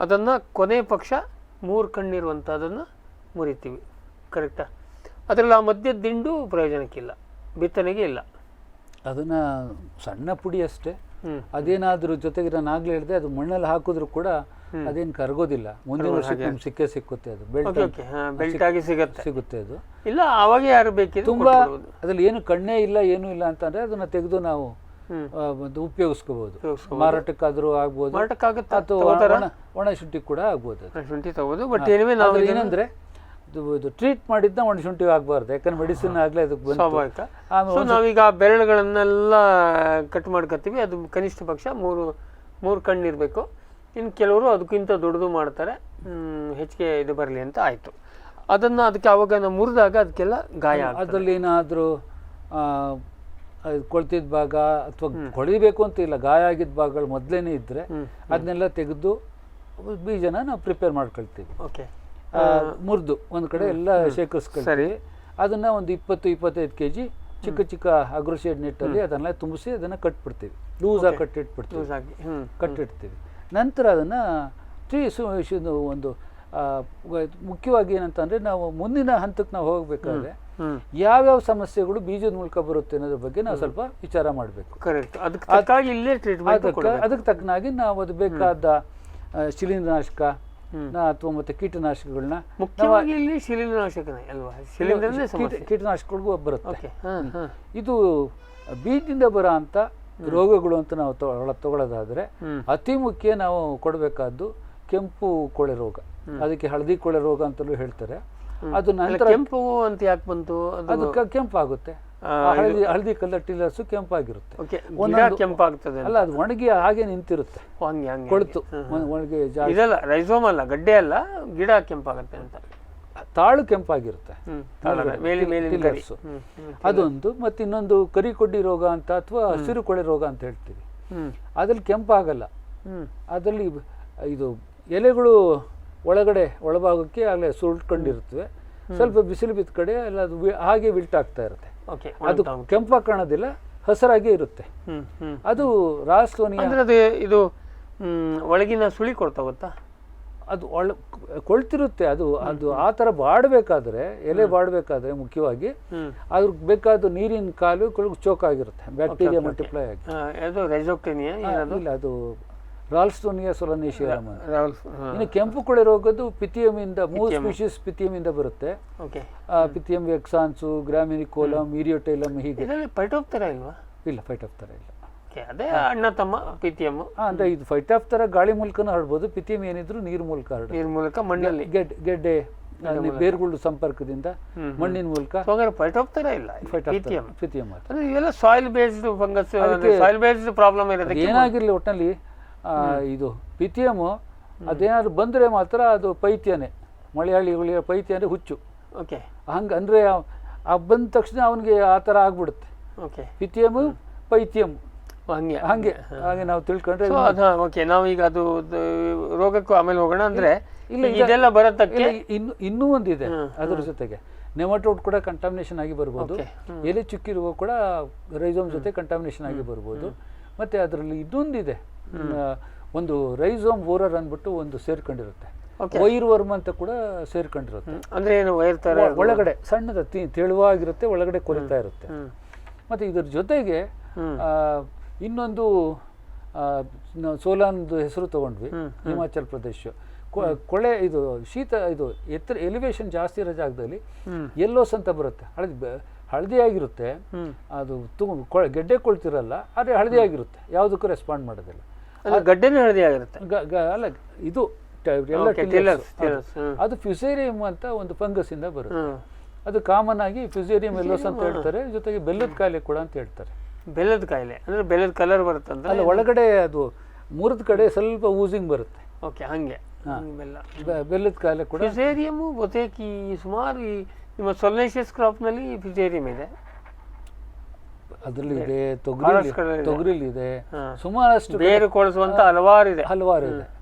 ಅದನ್ನು ಕೊನೆ ಪಕ್ಷ 3 ಕಣ್ಣಿರುವಂಥದ್ದನ್ನು ಮುರಿತೀವಿ, ಕರೆಕ್ಟಾ? ಅದರಲ್ಲಿ ಆ ಮಧ್ಯದ ದಿಂಡು ಪ್ರಯೋಜನಕ್ಕಿಲ್ಲ, ಬಿತ್ತನೆಗೆ ಇಲ್ಲ. ಅದನ್ನು ಸಣ್ಣ ಪುಡಿ ಅಷ್ಟೇ. ಅದೇನಾದರೂ ಜೊತೆಗೆ ನಾನು ಆಗಲೇ ಹೇಳಿದೆ, ಅದು ಮಣ್ಣಲ್ಲಿ ಹಾಕಿದ್ರು ಕೂಡ ಅದೇನು ಕರಗೋದಿಲ್ಲ. ಮುಂದಿನ ವರ್ಷಕ್ಕೆ ನಮ್ಗೆ ಸಿಕ್ಕುತ್ತೆ. ಅದು ಬೆಲ್ಟ್ ಆಗಿ ಸಿಗುತ್ತೆ. ಅದು ಇಲ್ಲ, ಅವಾಗ ಯಾರು ಬೇಕಿದೆ ತುಂಬಾ ಅದ್ರಲ್ಲಿ ಏನು ಕಣ್ಣೇ ಇಲ್ಲ, ಏನೂ ಇಲ್ಲ ಅಂತಂದ್ರೆ ಅದನ್ನ ತೆಗೆದು ನಾವು ಉಪಯೋಗಿಸ್ಕೋಬಹುದು. ಮಾರಾಟಕ್ಕಾದ್ರೂ ಆಗ್ಬೋದು, ಅಥವಾ ಒಣ ಶುಂಠಿ ಕೂಡ ಆಗ್ಬೋದು. ಶುಂಠಿ ತಗೋದು. ಬಟ್ ಏನಂದ್ರೆ ಟ್ರೀಟ್ ಮಾಡಿದ್ದ ಒಣ ಶುಂಠಿ ಆಗ್ಬಾರ್ದು, ಯಾಕಂದ್ರೆ ಮೆಡಿಸಿನ್ ಆಗ್ಲೇ ಅದಕ್ಕೆ ಸ್ವಾಭಾವಿಕ. ನಾವೀಗ ಬೆರಳುಗಳನ್ನೆಲ್ಲ ಕಟ್ ಮಾಡ್ಕೊತೀವಿ, ಅದು ಕನಿಷ್ಠ ಪಕ್ಷ 3 ಕಣ್ಣಿರ್ಬೇಕು. ಇನ್ನು ಕೆಲವರು ಅದಕ್ಕಿಂತ ದೊಡ್ಡದು ಮಾಡ್ತಾರೆ, ಹೆಚ್ಚಿಗೆ ಇದು ಬರಲಿ ಅಂತ ಆಯಿತು. ಅದಕ್ಕೆ ಅವಾಗ ನಾವು ಮುರಿದಾಗ ಅದಕ್ಕೆಲ್ಲ ಗಾಯ. ಅದರಲ್ಲಿ ಏನಾದರೂ ಕೊಳ್ತಿದ್ದ ಭಾಗ ಅಥವಾ ಕೊಳಿಬೇಕು ಅಂತ ಇಲ್ಲ, ಗಾಯ ಆಗಿದ್ದ ಭಾಗಗಳು ಮೊದಲೇನೆ ಇದ್ದರೆ ಅದನ್ನೆಲ್ಲ ತೆಗೆದು ಬೀಜನ ನಾವು ಪ್ರಿಪೇರ್ ಮಾಡ್ಕೊಳ್ತೀವಿ. ಓಕೆ, ಮುರಿದು ಒಂದು ಕಡೆ ಎಲ್ಲ ಶೇಖರಿಸ್ಕೊಳ್ತೀವಿ. ಅದನ್ನು ಒಂದು 20-25 kg ಚಿಕ್ಕ ಅಗ್ರೋಶೇಡ್ ನೆಟ್ಟಲ್ಲಿ ಅದನ್ನೆಲ್ಲ ತುಂಬಿಸಿ ಅದನ್ನು ಕಟ್ಬಿಡ್ತೀವಿ, ಲೂಸಾಗಿ ಕಟ್ಟಿಡ್ತೀವಿ. ನಂತರ ಅದನ್ನು ಒಂದು ಮುಖ್ಯವಾಗಿ ಏನಂತಂದರೆ, ನಾವು ಮುಂದಿನ ಹಂತಕ್ಕೆ ನಾವು ಹೋಗಬೇಕಾದ್ರೆ ಯಾವ್ಯಾವ ಸಮಸ್ಯೆಗಳು ಬೀಜದ ಮೂಲಕ ಬರುತ್ತೆ ಅನ್ನೋದ್ರ ಬಗ್ಗೆ ನಾವು ಸ್ವಲ್ಪ ವಿಚಾರ ಮಾಡಬೇಕು. ಅದಕ್ಕೆ ತಕ್ಕನಾಗಿ ನಾವು ಅದು ಬೇಕಾದ ಶಿಲೀಂಧ್ರನಾಶಕ ಅಥವಾ ಮತ್ತೆ ಕೀಟನಾಶಕಗಳನ್ನ, ಕೀಟನಾಶಕಗಳಿಗೂ ಬರುತ್ತೆ. ಇದು ಬೀಜದಿಂದ ಬರೋ ಅಂತ ರೋಗಗಳು ಅಂತ ನಾವು ತಗೊಳ್ಳೋದಾದ್ರೆ ಅತಿ ಮುಖ್ಯ ನಾವು ಕೊಡಬೇಕಾದ್ದು ಕೆಂಪು ಕೊಳೆ ರೋಗ. ಅದಕ್ಕೆ ಹಳದಿ ಕೊಳೆ ರೋಗ ಅಂತಲೂ ಹೇಳ್ತಾರೆ. ಅದು ನಂತರ ಕೆಂಪು ಅಂತ ಯಾಕೆ ಬಂತು? ಅದಕ್ಕೆ ಕೆಂಪಾಗುತ್ತೆ, ಹಳದಿ ಕಲರ್ ಟಿಲ್ಲರ್ಸ್ ಕೆಂಪಾಗಿರುತ್ತೆ. ಕೆಂಪಾಗ್ತದೆ ಅಲ್ಲ, ಅದು ಒಣಗಿ ಹಾಗೆ ನಿಂತಿರುತ್ತೆ, ಕೊಳ್ತು ಒಣಗಿ. ಇದಲ್ಲ ರೈಸೋಮ್ ಅಲ್ಲ, ಗಡ್ಡೆ ಅಲ್ಲ, ಗಿಡ ಕೆಂಪಾಗುತ್ತೆ ಅಂತ. ತಾಳು ಕೆಂಪಾಗಿರುತ್ತೆ, ಟಿಲ್ಲರ್ಸ್. ಅದೊಂದು. ಮತ್ತು ಇನ್ನೊಂದು ಕರಿಕೊಡ್ಡಿ ರೋಗ ಅಂತ ಅಥವಾ ಹಸಿರು ಕೊಳೆ ರೋಗ ಅಂತ ಹೇಳ್ತೀವಿ. ಅದ್ರಲ್ಲಿ ಕೆಂಪಾಗಲ್ಲ, ಅದರಲ್ಲಿ ಇದು ಎಲೆಗಳು ಒಳಗಡೆ ಒಳಭಾಗಕ್ಕೆ ಆಗಲೇ ಸುಳ್ಕೊಂಡಿರ್ತವೆ, ಸ್ವಲ್ಪ ಬಿಸಿಲು ಬಿದ್ದ ಕಡೆ ಎಲ್ಲ ಅದು ಹಾಗೆ ವಿಲ್ಟ್ ಆಗ್ತಾ ಇರುತ್ತೆ. ಅದು ಕೆಂಪಾಗಿ ಕಾಣೋದಿಲ್ಲ, ಹಸಿರಾಗಿ ಇರುತ್ತೆ. ಅದು ರಾಸ್ಟೋನಿಯಾ. ಇದು ಒಳಗಿನ ಸುಳಿ ಕೊಡ್ತಾ ಗೊತ್ತಾ, ಅದು ಕೊಳ್ತಿರುತ್ತೆ. ಅದು ಆ ಥರ ಬಾಡಬೇಕಾದ್ರೆ, ಎಲೆ ಬಾಡಬೇಕಾದ್ರೆ ಮುಖ್ಯವಾಗಿ ಅದ್ರ ಬೇಕಾದ ನೀರಿನ ಕಾಲು ಚೋಕಾಗಿರುತ್ತೆ, ಬ್ಯಾಕ್ಟೀರಿಯಾ ಮಲ್ಟಿಪ್ಲೈ ಆಗಿ. ಇಲ್ಲ, ಅದು ರಾಲ್ಸ್ಟೋನಿಯಾ ಸೊಲನೇಶಿಯರಮ್. ಇನ್ನು ಕೆಂಪು ಕೊಳೆ ರೋಗದ್ದು ಪಿಥಿಯಮಿಂದ, 3 ಸ್ಪೀಶೀಸ್ ಪಿಥಿಯಮಿಂದ ಬರುತ್ತೆ. ಪಿಥಿಯಂ ಎಕ್ಸಾನ್ಸು, ಗ್ರಾಮಿನಿಕೋಲಮ್, ಈರಿಯೋಟೈಲಮ್, ಹೀಗೆ. ಫೈಟೋಪ್ತರಾ ಇಲ್ವಾ? ಇಲ್ಲ, ಫೈಟೋಪ್ತರಾ ಇಲ್ಲ. ಅದೇ ಅಣ್ಣ ತಮ್ಮ ಪಿಥಿಯಮ್. ಅಂದ್ರೆ ಇದು ಫೈಟೋಪ್ತರಾ ಗಾಳಿ ಮೂಲಕನೂ ಹರಡ್ಬೋದು, ಪಿಥಿಯಂ ಏನಿದ್ರು ನೀರು ಮೂಲಕ ಹರಡ್ಬೋದು. ನೀರು ಮೂಲಕ, ಮಣ್ಣಲ್ಲಿ ಗೆಡ್ಡೆ ಬೇರುಗಳ ಸಂಪರ್ಕದಿಂದ, ಮಣ್ಣಿನ ಮೂಲಕ. ಫೈಟೋಪ್ತರಾ ಇಲ್ಲ, ಪಿಥಿಯಂ. ಇವೆಲ್ಲ soil based fungus, soil based problem ಇರುತ್ತೆ. ಏನಾಗಿರ್ಲಿ ಒಟ್ಟಿನಲ್ಲಿ ಇದು ಪಿಥಿಯಮು ಅದೇನಾದ್ರು ಬಂದರೆ ಮಾತ್ರ ಅದು ಪೈತ್ಯನೇ. ಮಲಯಾಳಿಗಳಿಗೆ ಪೈತ್ಯ ಅಂದರೆ ಹುಚ್ಚು. ಹಂಗೆ ಅಂದರೆ ಬಂದ ತಕ್ಷಣ ಅವನಿಗೆ ಆ ಥರ ಆಗ್ಬಿಡುತ್ತೆ. ಪಿಥಿಯಮು ಪೈತ್ಯಂ ಹಂಗೆ ಹಂಗೆ ಹಾಗೆ ನಾವು ತಿಳ್ಕೊಂಡ್ರೆ ನಾವೀಗ ಅದು ರೋಗಕ್ಕೂ ಆಮೇಲೆ ಹೋಗೋಣ. ಅಂದರೆ ಇಲ್ಲ, ಇದೆಲ್ಲ ಬರತ್ತಕ್ಕೆ ಇನ್ನೂ ಒಂದಿದೆ ಅದರ ಜೊತೆಗೆ. ನೆಮಟೋಡ್ ಕೂಡ ಕಂಟಾಮಿನೇಷನ್ ಆಗಿ ಬರ್ಬೋದು, ಎಲೆ ಚುಕ್ಕಿ ರೋಗ ಕೂಡ ರೈಸೋಮ್ ಜೊತೆ ಕಂಟಾಮಿನೇಷನ್ ಆಗಿ ಬರ್ಬೋದು. ಮತ್ತು ಅದರಲ್ಲಿ ಇನ್ನೊಂದಿದೆ, ಒಂದು ರೈಸೋಮ್ ಬೋರರ್ ಅಂದ್ಬಿಟ್ಟು ಒಂದು ಸೇರ್ಕೊಂಡಿರುತ್ತೆ, ವೈರ್ ವರ್ಮ್ ಅಂತ ಕೂಡ ಸೇರ್ಕೊಂಡಿರುತ್ತೆ. ಅಂದ್ರೆ ಏನು ವೈರ್ ತರ ಒಳಗಡೆ ಸಣ್ಣದ ತೆಳುವಾಗಿರುತ್ತೆ, ಒಳಗಡೆ ಕೊರಿತಾ ಇರುತ್ತೆ. ಮತ್ತು ಇದ್ರ ಜೊತೆಗೆ ಇನ್ನೊಂದು ಸೋಲಾನ್ದು ಹೆಸರು ತಗೊಂಡ್ವಿ, ಹಿಮಾಚಲ್ ಪ್ರದೇಶ. ಕೊಳೆ ಇದು ಶೀತ, ಇದು ಎತ್ತರ ಎಲಿವೇಶನ್ ಜಾಸ್ತಿ ಇರೋ ಜಾಗದಲ್ಲಿ ಎಲ್ಲೋಸ್ ಅಂತ ಬರುತ್ತೆ, ಹಳದಿ ಆಗಿರುತ್ತೆ. ಅದು ಗೆಡ್ಡೆ ಕೊಳ್ತಿರಲ್ಲ, ಆದರೆ ಹಳದಿ ಆಗಿರುತ್ತೆ, ಯಾವುದಕ್ಕೂ ರೆಸ್ಪಾಂಡ್ ಮಾಡೋದಿಲ್ಲ. ಗಡ್ಡೆನೇ ಹಳದಿ ಆಗಿರುತ್ತೆ. ಅಲ್ಲ, ಇದು ಅದು ಫ್ಯುಸೇರಿಯಂ ಅಂತ ಒಂದು ಫಂಗಸ್ ಇಂದ ಬರುತ್ತೆ. ಅದು ಕಾಮನ್ ಆಗಿ ಫ್ಯುಸೇರಿಯಂ ಎಲ್ಲೋಸ್ ಅಂತ ಹೇಳ್ತಾರೆ, ಜೊತೆಗೆ ಬೆಲ್ಲದ ಕಾಯಿಲೆ ಕೂಡ ಅಂತ ಹೇಳ್ತಾರೆ. ಬೆಲ್ಲದ ಕಾಯಿಲೆ ಅಂದ್ರೆ ಬೆಲ್ಲದ ಕಲರ್ ಬರುತ್ತೆ ಅಂತ ಅಲ್ಲ, ಒಳಗಡೆ ಅದು ಮೂರದ ಕಡೆ ಸ್ವಲ್ಪ ಊಸಿಂಗ್ ಬರುತ್ತೆ. ಹಂಗೆ ಬೆಲ್ಲದ ಕಾಯಿಲೆ ಕೂಡ. ಫ್ಯುಸೇರಿಯಂ ಬಹುತೇಕ ಸುಮಾರು ನಿಮ್ಮ ಸೊಲ್ನೇಷಿಯಸ್ ಕ್ರಾಪ್ ನಲ್ಲಿ ಫ್ಯುಸೇರಿಯಂ ಇದೆ, ಅದರಲ್ಲಿ ಇದೆ, ತೊಗರಿಲಿ ಇದೆ, ಸುಮಾರಷ್ಟು ಬೇರು ಕೊಳಿಸುವಂತ ಹಲವಾರು ಇದೆ.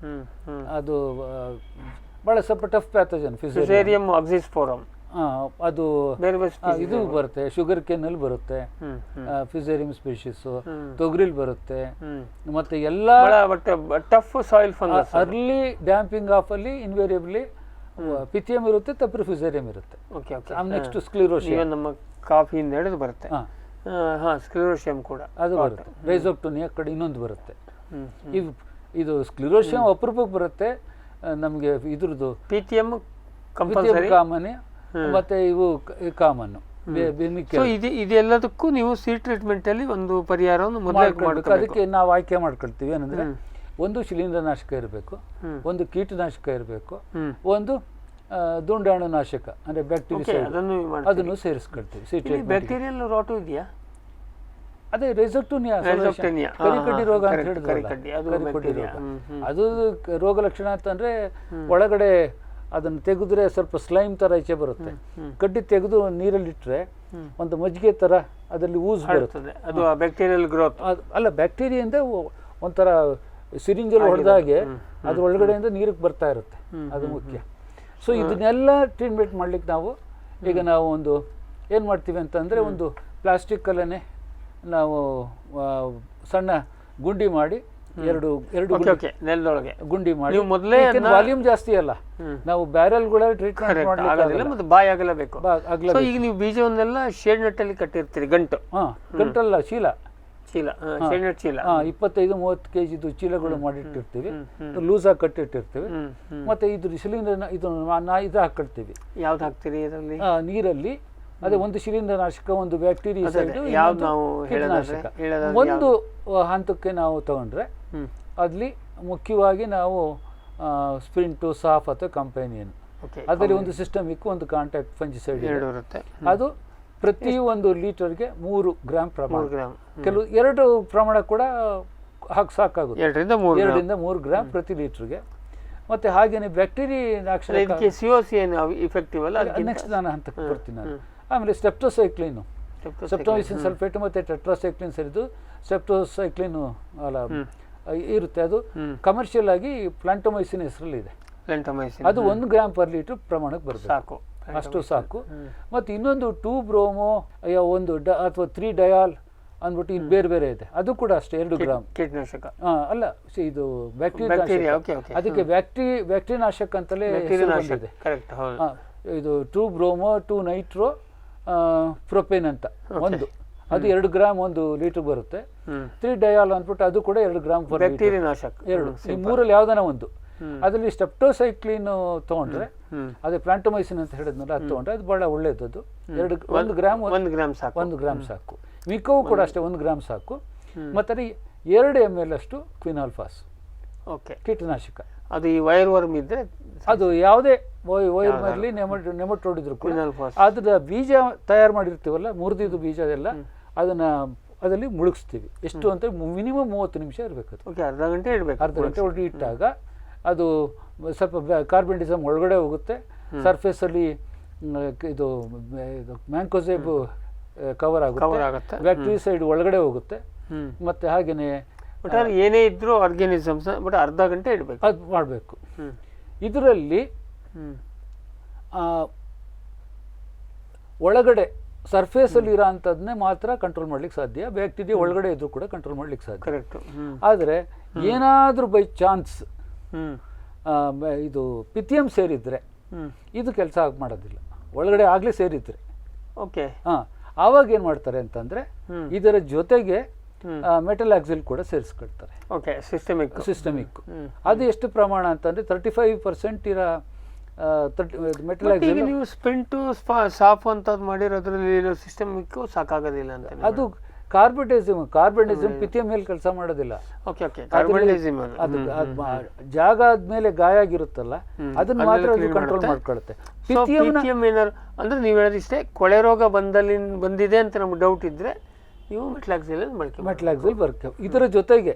ಅದು ಬಹಳ ಸ್ವಲ್ಪ ಟಫ್ ಪ್ಯಾಥೋಜನ್ ಫ್ಯುಸೇರಿಯಂ ಆಕ್ಸಿಸ್ಪೋರಮ್. ಅದು ಇದು ಬರುತ್ತೆ, ಶುಗರ್ ಕೇನ್ ಅಲ್ಲಿ ಬರುತ್ತೆ, ಫ್ಯುಸೇರಿಯಂ ಸ್ಪೀಶೀಸ್. ತೊಗರಿಲ್ ಬರುತ್ತೆ. ಮತ್ತೆ ಎಲ್ಲಾ tough soil fungus. Early damping of ಅಲ್ಲಿ ಇನ್ವೇರಿಯಬ್ಲಿ ಪಿಥಿಯಂ ಇರುತ್ತೆ, ತಪ್ಪು ಫ್ಯುಸೇರಿಯಂ ಇರುತ್ತೆ. ನೆಕ್ಸ್ಟ್ ಸ್ಕ್ಲಿರೋಶಿಯಂ, ನಮ್ಮ ಕಾಫಿಯಿಂದ ಹಿಡಿದು ಬರುತ್ತೆ. ಸ್ಕ್ಲಿರೋಶಿಯಂ ಕೂಡ ಅದು ಬರುತ್ತೆ. ರೈಸೋಪ್ಟೋನಿಯಾ ಕಡೆ ಇನ್ನೊಂದು ಬರುತ್ತೆ. ಇದು ಸ್ಕ್ಲಿರೋಶಿಯಂ ಅಪರೂಪಕ್ಕೆ ಬರುತ್ತೆ ನಮಗೆ. ಇದ್ರದ್ದು ಪಿಥಿಯಂ ಕಾಮನ್, ಮತ್ತೆ ಇವು ಕಾಮನ್. ಇದೆಲ್ಲದಕ್ಕೂ ನೀವು ಸೀಡ್ ಟ್ರೀಟ್ಮೆಂಟ್ ಅಲ್ಲಿ ಒಂದು ಪರಿಹಾರವನ್ನು ಮೊದಲು ಅದಕ್ಕೆ ನಾವು ಆಯ್ಕೆ ಮಾಡ್ಕೊಳ್ತೀವಿ. ಏನಂದ್ರೆ ಒಂದು ಶಿಲೀಂಧ್ರನಾಶಕ ಇರಬೇಕು, ಒಂದು ಕೀಟನಾಶಕ ಇರಬೇಕು, ಒಂದು ದುಂಡಾಣು ನಾಶಕ ಅಂದ್ರೆ ಬ್ಯಾಕ್ಟೀರಿಯಾ, ಅದನ್ನು ಸೇರಿಸ್ಕೊಳ್ತೀವಿ. ಬ್ಯಾಕ್ಟೀರಿಯಲ್ ರೋಟು ಇದೆಯಾ? ಅದೇ ರೆಸೋಪ್ಟೋನಿಯಾ, ಕರಿಕಡ್ಡಿ ರೋಗ ಅಂತ ಹೇಳಿದ್ರಲ್ಲ, ಕರಿಕಡ್ಡಿ ರೋಗ. ಅದು ರೋಗ ಲಕ್ಷಣ ಅಂತಂದ್ರೆ ಒಳಗಡೆ ಅದನ್ನು ತೆಗೆದ್ರೆ ಸ್ವಲ್ಪ ಸ್ಲೈಮ್ ತರ ಈಚೆ ಬರುತ್ತೆ. ಕಡ್ಡಿ ತೆಗೆದು ನೀರಲ್ಲಿಟ್ಟರೆ ಒಂದು ಮಜ್ಜಿಗೆ ತರ ಅದರಲ್ಲಿ ಊಸ್ ಬರುತ್ತೆ. ಅದು ಬ್ಯಾಕ್ಟೀರಿಯಲ್ ಗ್ರೋತ್ ಅಲ್ಲ, ಬ್ಯಾಕ್ಟೀರಿಯಿಂದ ಒಂಥರ ಸಿರಿಂಜಲ್ಲಿ ಹೊಡೆದಾಗೆ ಅದ್ರ ಒಳಗಡೆಯಿಂದ ನೀರಿಗೆ ಬರ್ತಾ ಇರುತ್ತೆ, ಅದು ಮುಖ್ಯ. ಸೊ ಇದನ್ನೆಲ್ಲ ಟ್ರೀಟ್ಮೆಂಟ್ ಮಾಡ್ಲಿಕ್ಕೆ ನಾವು ಒಂದು ಏನು ಮಾಡ್ತೀವಿ ಅಂತಂದರೆ, ಒಂದು ಪ್ಲಾಸ್ಟಿಕ್ಕಲ್ಲೇ ನಾವು ಸಣ್ಣ ಗುಂಡಿ ಮಾಡಿ ಎರಡು ನೆಲದೊಳಗೆ ಗುಂಡಿ ಮಾಡಿ, ಮೊದಲೇ ವಾಲ್ಯೂಮ್ ಜಾಸ್ತಿ ಅಲ್ಲ, ನಾವು ಬ್ಯಾರಲ್ಗಳ ಟ್ರೀಟ್ಮೆಂಟ್ ಮಾಡಲಿಲ್ಲ, ಮತ್ತೆ ಬಾಯಿ ಆಗಲೇಬೇಕು. ಈಗ ನೀವು ಬೀಜವನ್ನೆಲ್ಲ ಶೇಡ್ ನೆಟ್ಟಲ್ಲಿ ಕಟ್ಟಿರ್ತೀರಿ, ಗಂಟಲ್ಲ, ಚೀಲ 25-30 kg ಚೀಲಗಳು ಮಾಡಿಟ್ಟಿರ್ತೀವಿ, ಲೂಸಾಗಿ ಕಟ್ಟಿಟ್ಟಿರ್ತೀವಿ. ಮತ್ತೆ ಇದ್ರ ಶಿಲೀಂಧ್ರ ಇದು ಹಾಕೊಳ್ತೀವಿ. ಯಾವ್ದು ಹಾಕ್ತೀರಿ ಇದರಲ್ಲಿ? ನೀರಲ್ಲಿ. ಅದೇ ಒಂದು ಶಿಲೀಂಧ್ರನಾಶಕ, ಒಂದು ಬ್ಯಾಕ್ಟೀರಿಯಾ, ಕೀಟನಾಶಕ. ಒಂದು ಹಂತಕ್ಕೆ ನಾವು ತಗೊಂಡ್ರೆ ಅಲ್ಲಿ ಮುಖ್ಯವಾಗಿ ನಾವು ಸ್ಪ್ರಿಂಟು, ಸಾಫ್ ಅಥವಾ ಕಂಪೇನಿಯನ್, ಅದರಲ್ಲಿ ಒಂದು ಸಿಸ್ಟಮಿಕ್, ಒಂದು ಕಾಂಟ್ಯಾಕ್ಟ್ ಫಂಜಿಸೈಡ್ ಇರುತ್ತೆ. ಅದು ಪ್ರತಿ 1 ಲೀಟರ್ಗೆ 3 ಗ್ರಾಮ್ ಪ್ರಮಾಣ. ಕೆಲವು 2 ಪ್ರಮಾಣ ಕೂಡ ಸಾಕಾಗುತ್ತೆ, 2 ರಿಂದ 3 ಗ್ರಾಮ್ ಪ್ರತಿ ಲೀಟರ್ಗೆ. ಮತ್ತು ಹಾಗೆಯೇ ಬ್ಯಾಕ್ಟೀರಿಯಾ ಇದಕ್ಕೆ COC ಏನು ಇಫೆಕ್ಟಿವ್ ಅಲ್ಲ, ನೆಕ್ಸ್ಟ್ ನಾನು ಹಂತಕ್ಕೆ ಬರ್ತೀನಿ ನಾನು. ಆಮೇಲೆ ಸ್ಟೆಪ್ಟೋಸೈಕ್ಲಿನು, ಸ್ಟೆಪ್ಟೋಮಿಸಿನ್ ಸಲ್ಫೇಟ್ ಮತ್ತು ಟೆಟ್ರಾಸೈಕ್ಲಿನ್ ಸೇರಿದು ಸ್ಟೆಪ್ಟೋಸೈಕ್ಲಿನು ಅಲ್ಲ ಇರುತ್ತೆ. ಅದು ಕಮರ್ಷಿಯಲ್ ಆಗಿ ಪ್ಲಾಂಟೋಮೈಸಿನ್ ಹೆಸರಲ್ಲಿದೆ. ಅದು 1 ಗ್ರಾಮ್ ಪರ್ ಲೀಟರ್ ಪ್ರಮಾಣಕ್ಕೆ ಬರುತ್ತೆ, ಸಾಕು, ಅಷ್ಟು ಸಾಕು. ಮತ್ತು ಇನ್ನೊಂದು 2 ಬ್ರೋಮೋ ಒಂದು ಅಥವಾ 3 ಡಯಾಲ್ ಅಂದ್ಬಿಟ್ಟು ಇದು ಬೇರೆ ಬೇರೆ ಇದೆ, ಅದು ಕೂಡ ಅಷ್ಟೇ 2 ಗ್ರಾಮ್ ಕೀಟನಾಶಕ. ಅಲ್ಲ, ಇದು ಬ್ಯಾಕ್ಟೀರಿಯಾ, ಅದಕ್ಕೆ ಬ್ಯಾಕ್ಟೀರಿಯಾನಾಶಕ ಅಂತಲೇ ಇದೆ. ಇದು 2 ಬ್ರೋಮೋ 2 ನೈಟ್ರೋ ಪ್ರೊಪೇನ್ ಅಂತ ಒಂದು, ಅದು 2 ಗ್ರಾಮ್ 1 ಲೀಟರ್ ಬರುತ್ತೆ. 3 ಡಯಾಲ್ ಅಂದ್ಬಿಟ್ಟು ಅದು ಕೂಡ 2 ಗ್ರಾಮ್ ಪರ್ ಬ್ಯಾಕ್ಟೀರಿಯಾನಾಶಕ. ಈ ಮೂರಲ್ಲಿ ಯಾವ್ದಾನ ಒಂದು. ಅದರಲ್ಲಿ ಸ್ಟೆಪ್ಟೋಸೈಕ್ಲಿನ್ ತಗೊಂಡ್ರೆ, ಅದೇ ಪ್ಲಾಂಟೋಮೈಸಿನ್ ಅಂತ ಹೇಳಿದ್ನಲ್ಲ, ಅದು ತಗೊಂಡ್ರೆ ಅದು ಬಹಳ ಒಳ್ಳೇದದು. 1 ಗ್ರಾಮ್ ಸಾಕು. ಮಿಕೋವು ಕೂಡ ಅಷ್ಟೇ 1 ಗ್ರಾಮ್ ಸಾಕು. ಮತ್ತೆ 2 ml ಅಷ್ಟು ಕ್ವಿನಾಲ್ಫಾಸ್ ಕೀಟನಾಶಕ. ಅದು ಈ ವೈರ್ ವರ್ಮ್ ಇದ್ರೆ, ಅದು ಯಾವುದೇ ವೈರ್ ಮರಲಿ ನೆಮಟೋಡ್ ಇದ್ರು ಕೂಡ ಅದ್ರ ಬೀಜ ತಯಾರು ಮಾಡಿರ್ತೀವಲ್ಲ, ಮುರಿದಿದ್ದು ಬೀಜ ಎಲ್ಲ ಅದನ್ನ ಅದರಲ್ಲಿ ಮುಳುಗಿಸ್ತೀವಿ. ಎಷ್ಟು ಅಂತ ಮಿನಿಮಮ್ 30 ನಿಮಿಷ ಇರಬೇಕು. ಅರ್ಧ ಗಂಟೆ ಒಳಗೆ ಇಟ್ಟಾಗ ಅದು ಸ್ವಲ್ಪ ಕಾರ್ಬನ್ಡಿಸಮ್ ಒಳಗಡೆ ಹೋಗುತ್ತೆ. ಸರ್ಫೇಸಲ್ಲಿ ಇದು ಮ್ಯಾಂಕೋಸೇಬ್ ಕವರ್ ಆಗುತ್ತೆ, ಬ್ಯಾಕ್ಟೀರಿಯಸೈಡ್ ಒಳಗಡೆ ಹೋಗುತ್ತೆ. ಮತ್ತೆ ಹಾಗೇನೆ ಏನೇ ಇದ್ರೂ ಆರ್ಗ್ಯಾನಿಸಮ್ಸ್ ಬಟ್ ಅರ್ಧ ಗಂಟೆ ಇಡಬೇಕು, ಅದು ಮಾಡಬೇಕು. ಇದರಲ್ಲಿ ಒಳಗಡೆ ಸರ್ಫೇಸಲ್ಲಿ ಇರೋ ಅಂಥದ್ದನ್ನೇ ಮಾತ್ರ ಕಂಟ್ರೋಲ್ ಮಾಡ್ಲಿಕ್ಕೆ ಸಾಧ್ಯ. ಬ್ಯಾಕ್ಟೀರಿಯಾ ಒಳಗಡೆ ಇದ್ರೂ ಕೂಡ ಕಂಟ್ರೋಲ್ ಮಾಡ್ಲಿಕ್ಕೆ ಸಾಧ್ಯ. ಕರೆಕ್ಟ್. ಆದರೆ ಏನಾದರೂ ಬೈ ಚಾನ್ಸ್ ಇದು ಪಿಥಿಯಂ ಸೇರಿದ್ರೆ ಇದು ಕೆಲಸ ಮಾಡೋದಿಲ್ಲ. ಒಳಗಡೆ ಆಗಲೇ ಸೇರಿದ್ರೆ ಆವಾಗ ಏನು ಮಾಡ್ತಾರೆ ಅಂತಂದರೆ, ಇದರ ಜೊತೆಗೆ ಮೆಟಲ್ ಆಕ್ಸಿಲ್ ಕೂಡ ಸೇರಿಸ್ಕೊಳ್ತಾರೆ. ಸಿಸ್ಟಮಿಕ್. ಅದು ಎಷ್ಟು ಪ್ರಮಾಣ ಅಂತಂದರೆ 35% ಇರೋ ಮೆಟಲ್ ಆಕ್ಸಿಲ್. ನೀವು ಸ್ಪಿಂಟು ಸಾಫ್ ಅಂತ ಮಾಡಿರೋದ್ರಲ್ಲಿ ಸಿಸ್ಟಮಿಕ್ ಸಾಕಾಗೋದಿಲ್ಲ ಅಂತ. ಅದು ಕಾರ್ಬನಿಸಮ್ ಪಿಥಿಯಂ ಮೇಲೆ ಕೆಲಸ ಮಾಡೋದಿಲ್ಲ. ಅದು ಜಾಗ ಆದ್ಮೇಲೆ ಗಾಯ ಆಗಿರುತ್ತಲ್ಲ, ಅದನ್ನ ಮಾತ್ರ ಅದು ಕಂಟ್ರೋಲ್ ಮಾಡ್ಕೊಳುತ್ತೆ. ಅಂದ್ರೆ ನೀವು ಹೇಳಿಷ್ಟೇ, ಕೊಳೆ ರೋಗ ಬಂದಿದೆ ಅಂತ ನಮ್ಗೆ ಡೌಟ್ ಇದ್ರೆ ನೀವು ಮೆಟ್ಲಾಕ್ಸಿಲ್ ಬರ್ತೇವೆ. ಇದರ ಜೊತೆಗೆ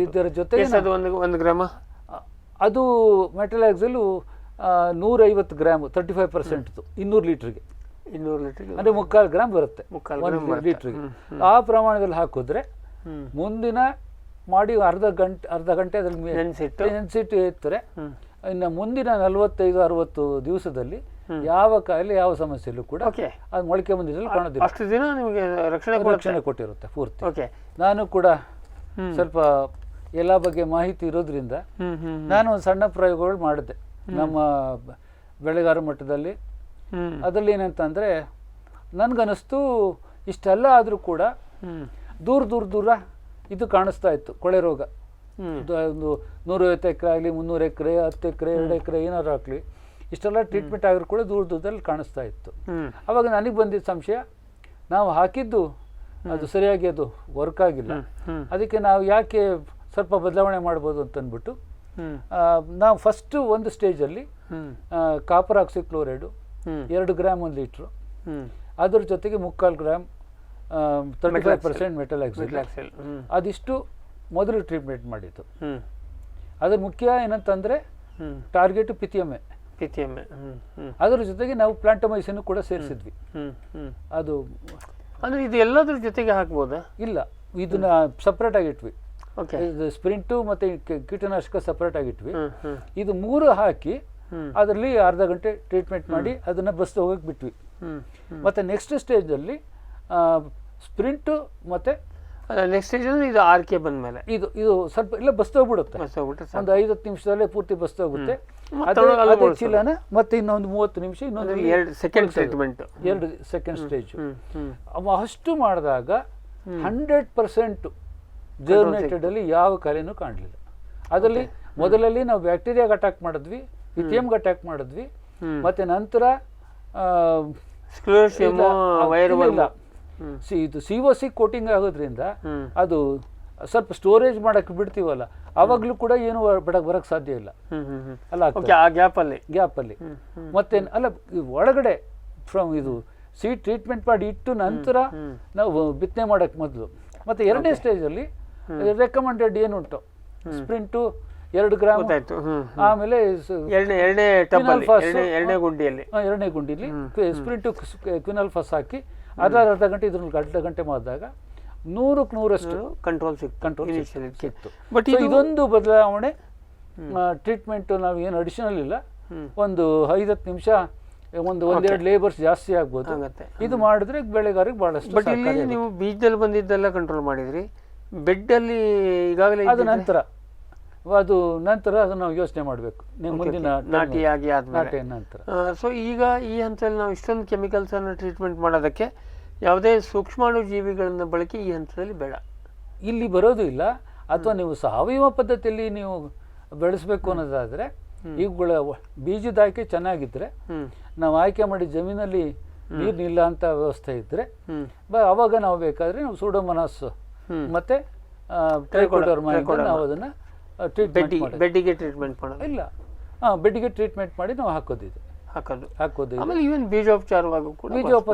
ಇದರ ಜೊತೆಗೆ 1 ಗ್ರಾಮ ಅದು ಮೆಟಲಾಕ್ಸಿಲ್ 150 ಗ್ರಾಮ್ 35% 200 ಲೀಟರ್ಗೆ ಅಂದ್ರೆ 3/4 ಗ್ರಾಮ್ ಬರುತ್ತೆ 1 ಲೀಟರ್ಗೆ. ಆ ಪ್ರಮಾಣದಲ್ಲಿ ಹಾಕಿದ್ರೆ ಮುಂದಿನ ಮಾಡಿ ಅರ್ಧ ಗಂಟೆ ಅದ್ರಲ್ಲಿ ನೆನೆಸಿಟ್ಟು ಇರ್ತಾರೆ. ಇನ್ನು ಮುಂದಿನ 45-60 ದಿವಸದಲ್ಲಿ ಯಾವ ಕಾಯಿಲೆ ಯಾವ ಸಮಸ್ಯೆಯಲ್ಲೂ ಕೂಡ ಅದು ಮೊಳಕೆ ಬಂದಿದ್ರಲ್ಲಿ ಕಾಣೋದಿಲ್ಲ. ಅಷ್ಟು ದಿನ ನಿಮಗೆ ರಕ್ಷಣೆ ಕೊಟ್ಟಿರುತ್ತೆ ಪೂರ್ತಿ. ನಾನು ಕೂಡ ಸ್ವಲ್ಪ ಎಲ್ಲ ಬಗ್ಗೆ ಮಾಹಿತಿ ಇರೋದ್ರಿಂದ ನಾನು ಒಂದು ಸಣ್ಣ ಪ್ರಯೋಗಗಳು ಮಾಡಿದೆ ನಮ್ಮ ಬೆಳೆಗಾರ ಮಟ್ಟದಲ್ಲಿ. ಅದರಲ್ಲಿ ಏನಂತಂದರೆ, ನನಗನ್ನಿಸ್ತು ಇಷ್ಟೆಲ್ಲ ಆದರೂ ಕೂಡ ದೂರ ಇದು ಕಾಣಿಸ್ತಾ ಇತ್ತು ಕೊಳೆ ರೋಗ. ಒಂದು 150 ಎಕರೆ ಆಗಲಿ, 300 ಎಕರೆ, 10 ಎಕರೆ, 2 ಎಕರೆ ಏನಾದ್ರು ಆಗಲಿ, ಇಷ್ಟೆಲ್ಲ ಟ್ರೀಟ್ಮೆಂಟ್ ಆಗಿದ್ರು ಕೂಡ ದೂರದಲ್ಲಿ ಕಾಣಿಸ್ತಾ ಇತ್ತು. ಆವಾಗ ನನಗೆ ಬಂದಿದ್ದ ಸಂಶಯ, ನಾವು ಹಾಕಿದ್ದು ಅದು ಸರಿಯಾಗಿ ಅದು ವರ್ಕ್ ಆಗಿಲ್ಲ, ಅದಕ್ಕೆ ನಾವು ಯಾಕೆ ಸ್ವಲ್ಪ ಬದಲಾವಣೆ ಮಾಡ್ಬೋದು ಅಂತಂದ್ಬಿಟ್ಟು ನಾವು ಫಸ್ಟ್ ಒಂದು ಸ್ಟೇಜಲ್ಲಿ ಕಾಪರ್ ಆಕ್ಸಿಕ್ಲೋರೈಡು 2 ಗ್ರಾಮ್ 1 ಲೀಟ್ರು, ಅದ್ರ ಜೊತೆಗೆ 3/4 ಗ್ರಾಮ್ 35% ಮೆಟಲ್ ಆಕ್ಸೈಡ್, ಅದಿಷ್ಟು ಮೊದಲು ಟ್ರೀಟ್ಮೆಂಟ್ ಮಾಡಿತ್ತು. ಅದ್ರ ಮುಖ್ಯ ಏನಂತಂದರೆ ಟಾರ್ಗೆಟ್ ಪಿಥಿಯಮ್ಮೆ. ಅದರ ಜೊತೆಗೆ ನಾವು ಪ್ಲಾಂಟೋಮೈಸಿನ್ ಕೂಡ ಸೇರಿಸಿದ್ವಿ. ಅದು ಅಂದರೆ ಇದು ಎಲ್ಲದ್ರ ಜೊತೆಗೆ ಹಾಕ್ಬೋದಾ? ಇಲ್ಲ, ಇದನ್ನ ಸಪ್ರೇಟ್ ಆಗಿಟ್ವಿ. ಸ್ಪ್ರಿಂಟು ಮತ್ತು ಕೀಟನಾಶಕ ಸಪ್ರೇಟ್ ಆಗಿಟ್ವಿ. ಇದು 3 ಹಾಕಿ ಅದರಲ್ಲಿ ಅರ್ಧ ಗಂಟೆ ಟ್ರೀಟ್ಮೆಂಟ್ ಮಾಡಿ ಅದನ್ನು ಬಸ್ತು ಹೋಗಕ್ಕೆ ಬಿಟ್ವಿ. ಮತ್ತು ನೆಕ್ಸ್ಟ್ ಸ್ಟೇಜಲ್ಲಿ ಸ್ಪ್ರಿಂಟು ಮತ್ತು ನೆಕ್ಸ್ಟ್ ಸ್ಟೇಜಲ್ಲಿ ಇದು ಆರ್ಕೆ ಬಂದಮೇಲೆ ಇದು ಸ್ವಲ್ಪ ಇಲ್ಲ ಬಸ್ತೋಗ್ಬಿಡುತ್ತೆ. ಒಂದು 5-10 ನಿಮಿಷದಲ್ಲೇ ಪೂರ್ತಿ ಬಸ್ತೋಗುತ್ತೆ. ಅದೇ ಚೀಲನ ಮತ್ತೆ ಇನ್ನೊಂದು 30 ನಿಮಿಷ ಇನ್ನೊಂದು 2 ಸೆಕೆಂಡ್ ಟ್ರೀಟ್ಮೆಂಟ್, 2 ಸೆಕೆಂಡ್ ಸ್ಟೇಜ್. ಅಷ್ಟು ಮಾಡಿದಾಗ 100% ಜರ್ಮಿನೇಟೆಡ್ ಅಲ್ಲಿ ಯಾವ ಕಾಯಿಲೆನೂ ಕಾಣಲಿಲ್ಲ. ಅದರಲ್ಲಿ ಮೊದಲಲ್ಲಿ ನಾವು ಬ್ಯಾಕ್ಟೀರಿಯಾಗೆ ಅಟ್ಯಾಕ್ ಮಾಡಿದ್ವಿ, ಪಿಥಿಯಮ್ಗೆ ಅಟ್ಯಾಕ್ ಮಾಡಿದ್ವಿ, ಮತ್ತೆ ನಂತರ ಇದು COC ಕೋಟಿಂಗ್ ಆಗೋದ್ರಿಂದ ಅದು ಸ್ವಲ್ಪ ಸ್ಟೋರೇಜ್ ಮಾಡಕ್ಕೆ ಬಿಡ್ತೀವಲ್ಲ, ಅವಾಗಲೂ ಕೂಡ ಏನು ಬರಕ್ಕೆ ಸಾಧ್ಯ ಇಲ್ಲ ಅಲ್ಲ, ಗ್ಯಾಪಲ್ಲಿ. ಮತ್ತೆ ಅಲ್ಲ, ಒಳಗಡೆ ಇದು ಸೀಡ್ ಟ್ರೀಟ್ಮೆಂಟ್ ಮಾಡಿ ಇಟ್ಟು ನಂತರ ನಾವು ಬಿತ್ತನೆ ಮಾಡೋಕ್ಕೆ ಮೊದಲು. ಮತ್ತು 2ನೇ ಸ್ಟೇಜಲ್ಲಿ ರೆಕಮೆಂಡೆಡ್ ಏನುಂಟು ಸ್ಪ್ರಿಂಟು 2 ಗ್ರಾಮ್, ಗೊತ್ತಾಯ್ತು. ಆಮೇಲೆ ಎರಡನೇ ಗುಂಡಿಯಲ್ಲಿ ಎರಡನೇ ಗುಂಡಿಲಿ ಸ್ಪ್ರಿಂಟು ಕ್ವಿನಾಲ್ಫಾಸ್ ಹಾಕಿ ಅರ್ಧ ಗಂಟೆ ಇದ್ರಲ್ಲಿ ಅರ್ಧ ಗಂಟೆ ಮಾಡಿದಾಗ 100ಕ್ಕೆ 100ರಷ್ಟು ಕಂಟ್ರೋಲ್ ಸಿಕ್ತು. ಬಟ್ ಇದೊಂದು ಬದಲಾವಣೆ ಟ್ರೀಟ್ಮೆಂಟ್ ನಾವು ಏನು ಅಡಿಷನಲ್ ಇಲ್ಲ, ಒಂದು 5-10 ನಿಮಿಷ ಒಂದೆರಡು ಲೇಬರ್ಸ್ ಜಾಸ್ತಿ ಆಗ್ಬೋದು. ಇದು ಮಾಡಿದ್ರೆ ಬೆಳೆಗಾರರಿಗೆ ಬಹಳಷ್ಟು. ಬಟ್ ಇಲ್ಲಿ ನೀವು ಬೀಜದಲ್ಲಿ ಬಂದಿದ್ದೆಲ್ಲ ಕಂಟ್ರೋಲ್ ಮಾಡಿದ್ರಿ, ಬೆಡ್ಡಲ್ಲಿ ಈಗಾಗಲೇ ಅದು ನಂತರ ಅದು ನಾವು ಯೋಚನೆ ಮಾಡಬೇಕು ನೀವು ಮುಂದಿನ ನಾಟಿಯಾಗಿ ಆದ್ಮೇಲೆ ನಂತರ. ಸೊ ಈಗ ಈ ಹಂತದಲ್ಲಿ ನಾವು ಇಷ್ಟೊಂದು ಕೆಮಿಕಲ್ಸ್ ಅನ್ನು ಟ್ರೀಟ್ಮೆಂಟ್ ಮಾಡೋದಕ್ಕೆ ಯಾವುದೇ ಸೂಕ್ಷ್ಮಾಣು ಜೀವಿಗಳನ್ನ ಬಳಕೆ ಈ ಹಂತದಲ್ಲಿ ಬೇಡ, ಇಲ್ಲಿ ಬರೋದು ಇಲ್ಲ. ಅಥವಾ ನೀವು ಸಾವಯವ ಪದ್ಧತಿಯಲ್ಲಿ ನೀವು ಬೆಳೆಸಬೇಕು ಅನ್ನೋದಾದ್ರೆ ಇವುಗಳ ಬೀಜದ ಆಯ್ಕೆ ಚೆನ್ನಾಗಿದ್ರೆ, ನಾವು ಆಯ್ಕೆ ಮಾಡಿ ಜಮೀನಲ್ಲಿ ನೀರು ನಿಲ್ಲ ಅಂತ ವ್ಯವಸ್ಥೆ ಇದ್ರೆ ಅವಾಗ ನಾವು ಬೇಕಾದ್ರೆ ನಾವು ಸೂಡೋಮೋನಾಸ್ ಮತ್ತೆ ಟ್ರೈಕೋಡರ್ಮಾ ನಾವು ಅದನ್ನ ಬೆಡ್ಡಿಗೆ ಟ್ರೀಟ್ಮೆಂಟ್ ಮಾಡೋದು ಇಲ್ಲ, ಬೆಡ್ಡಿಗೆ ಟ್ರೀಟ್ಮೆಂಟ್ ಮಾಡಿ ನಾವು ಹಾಕೋದು. ಆಮೇಲೆ ಈವನ್ ಬೀಜೋಪಚಾರವಾಗೂ ಕೂಡ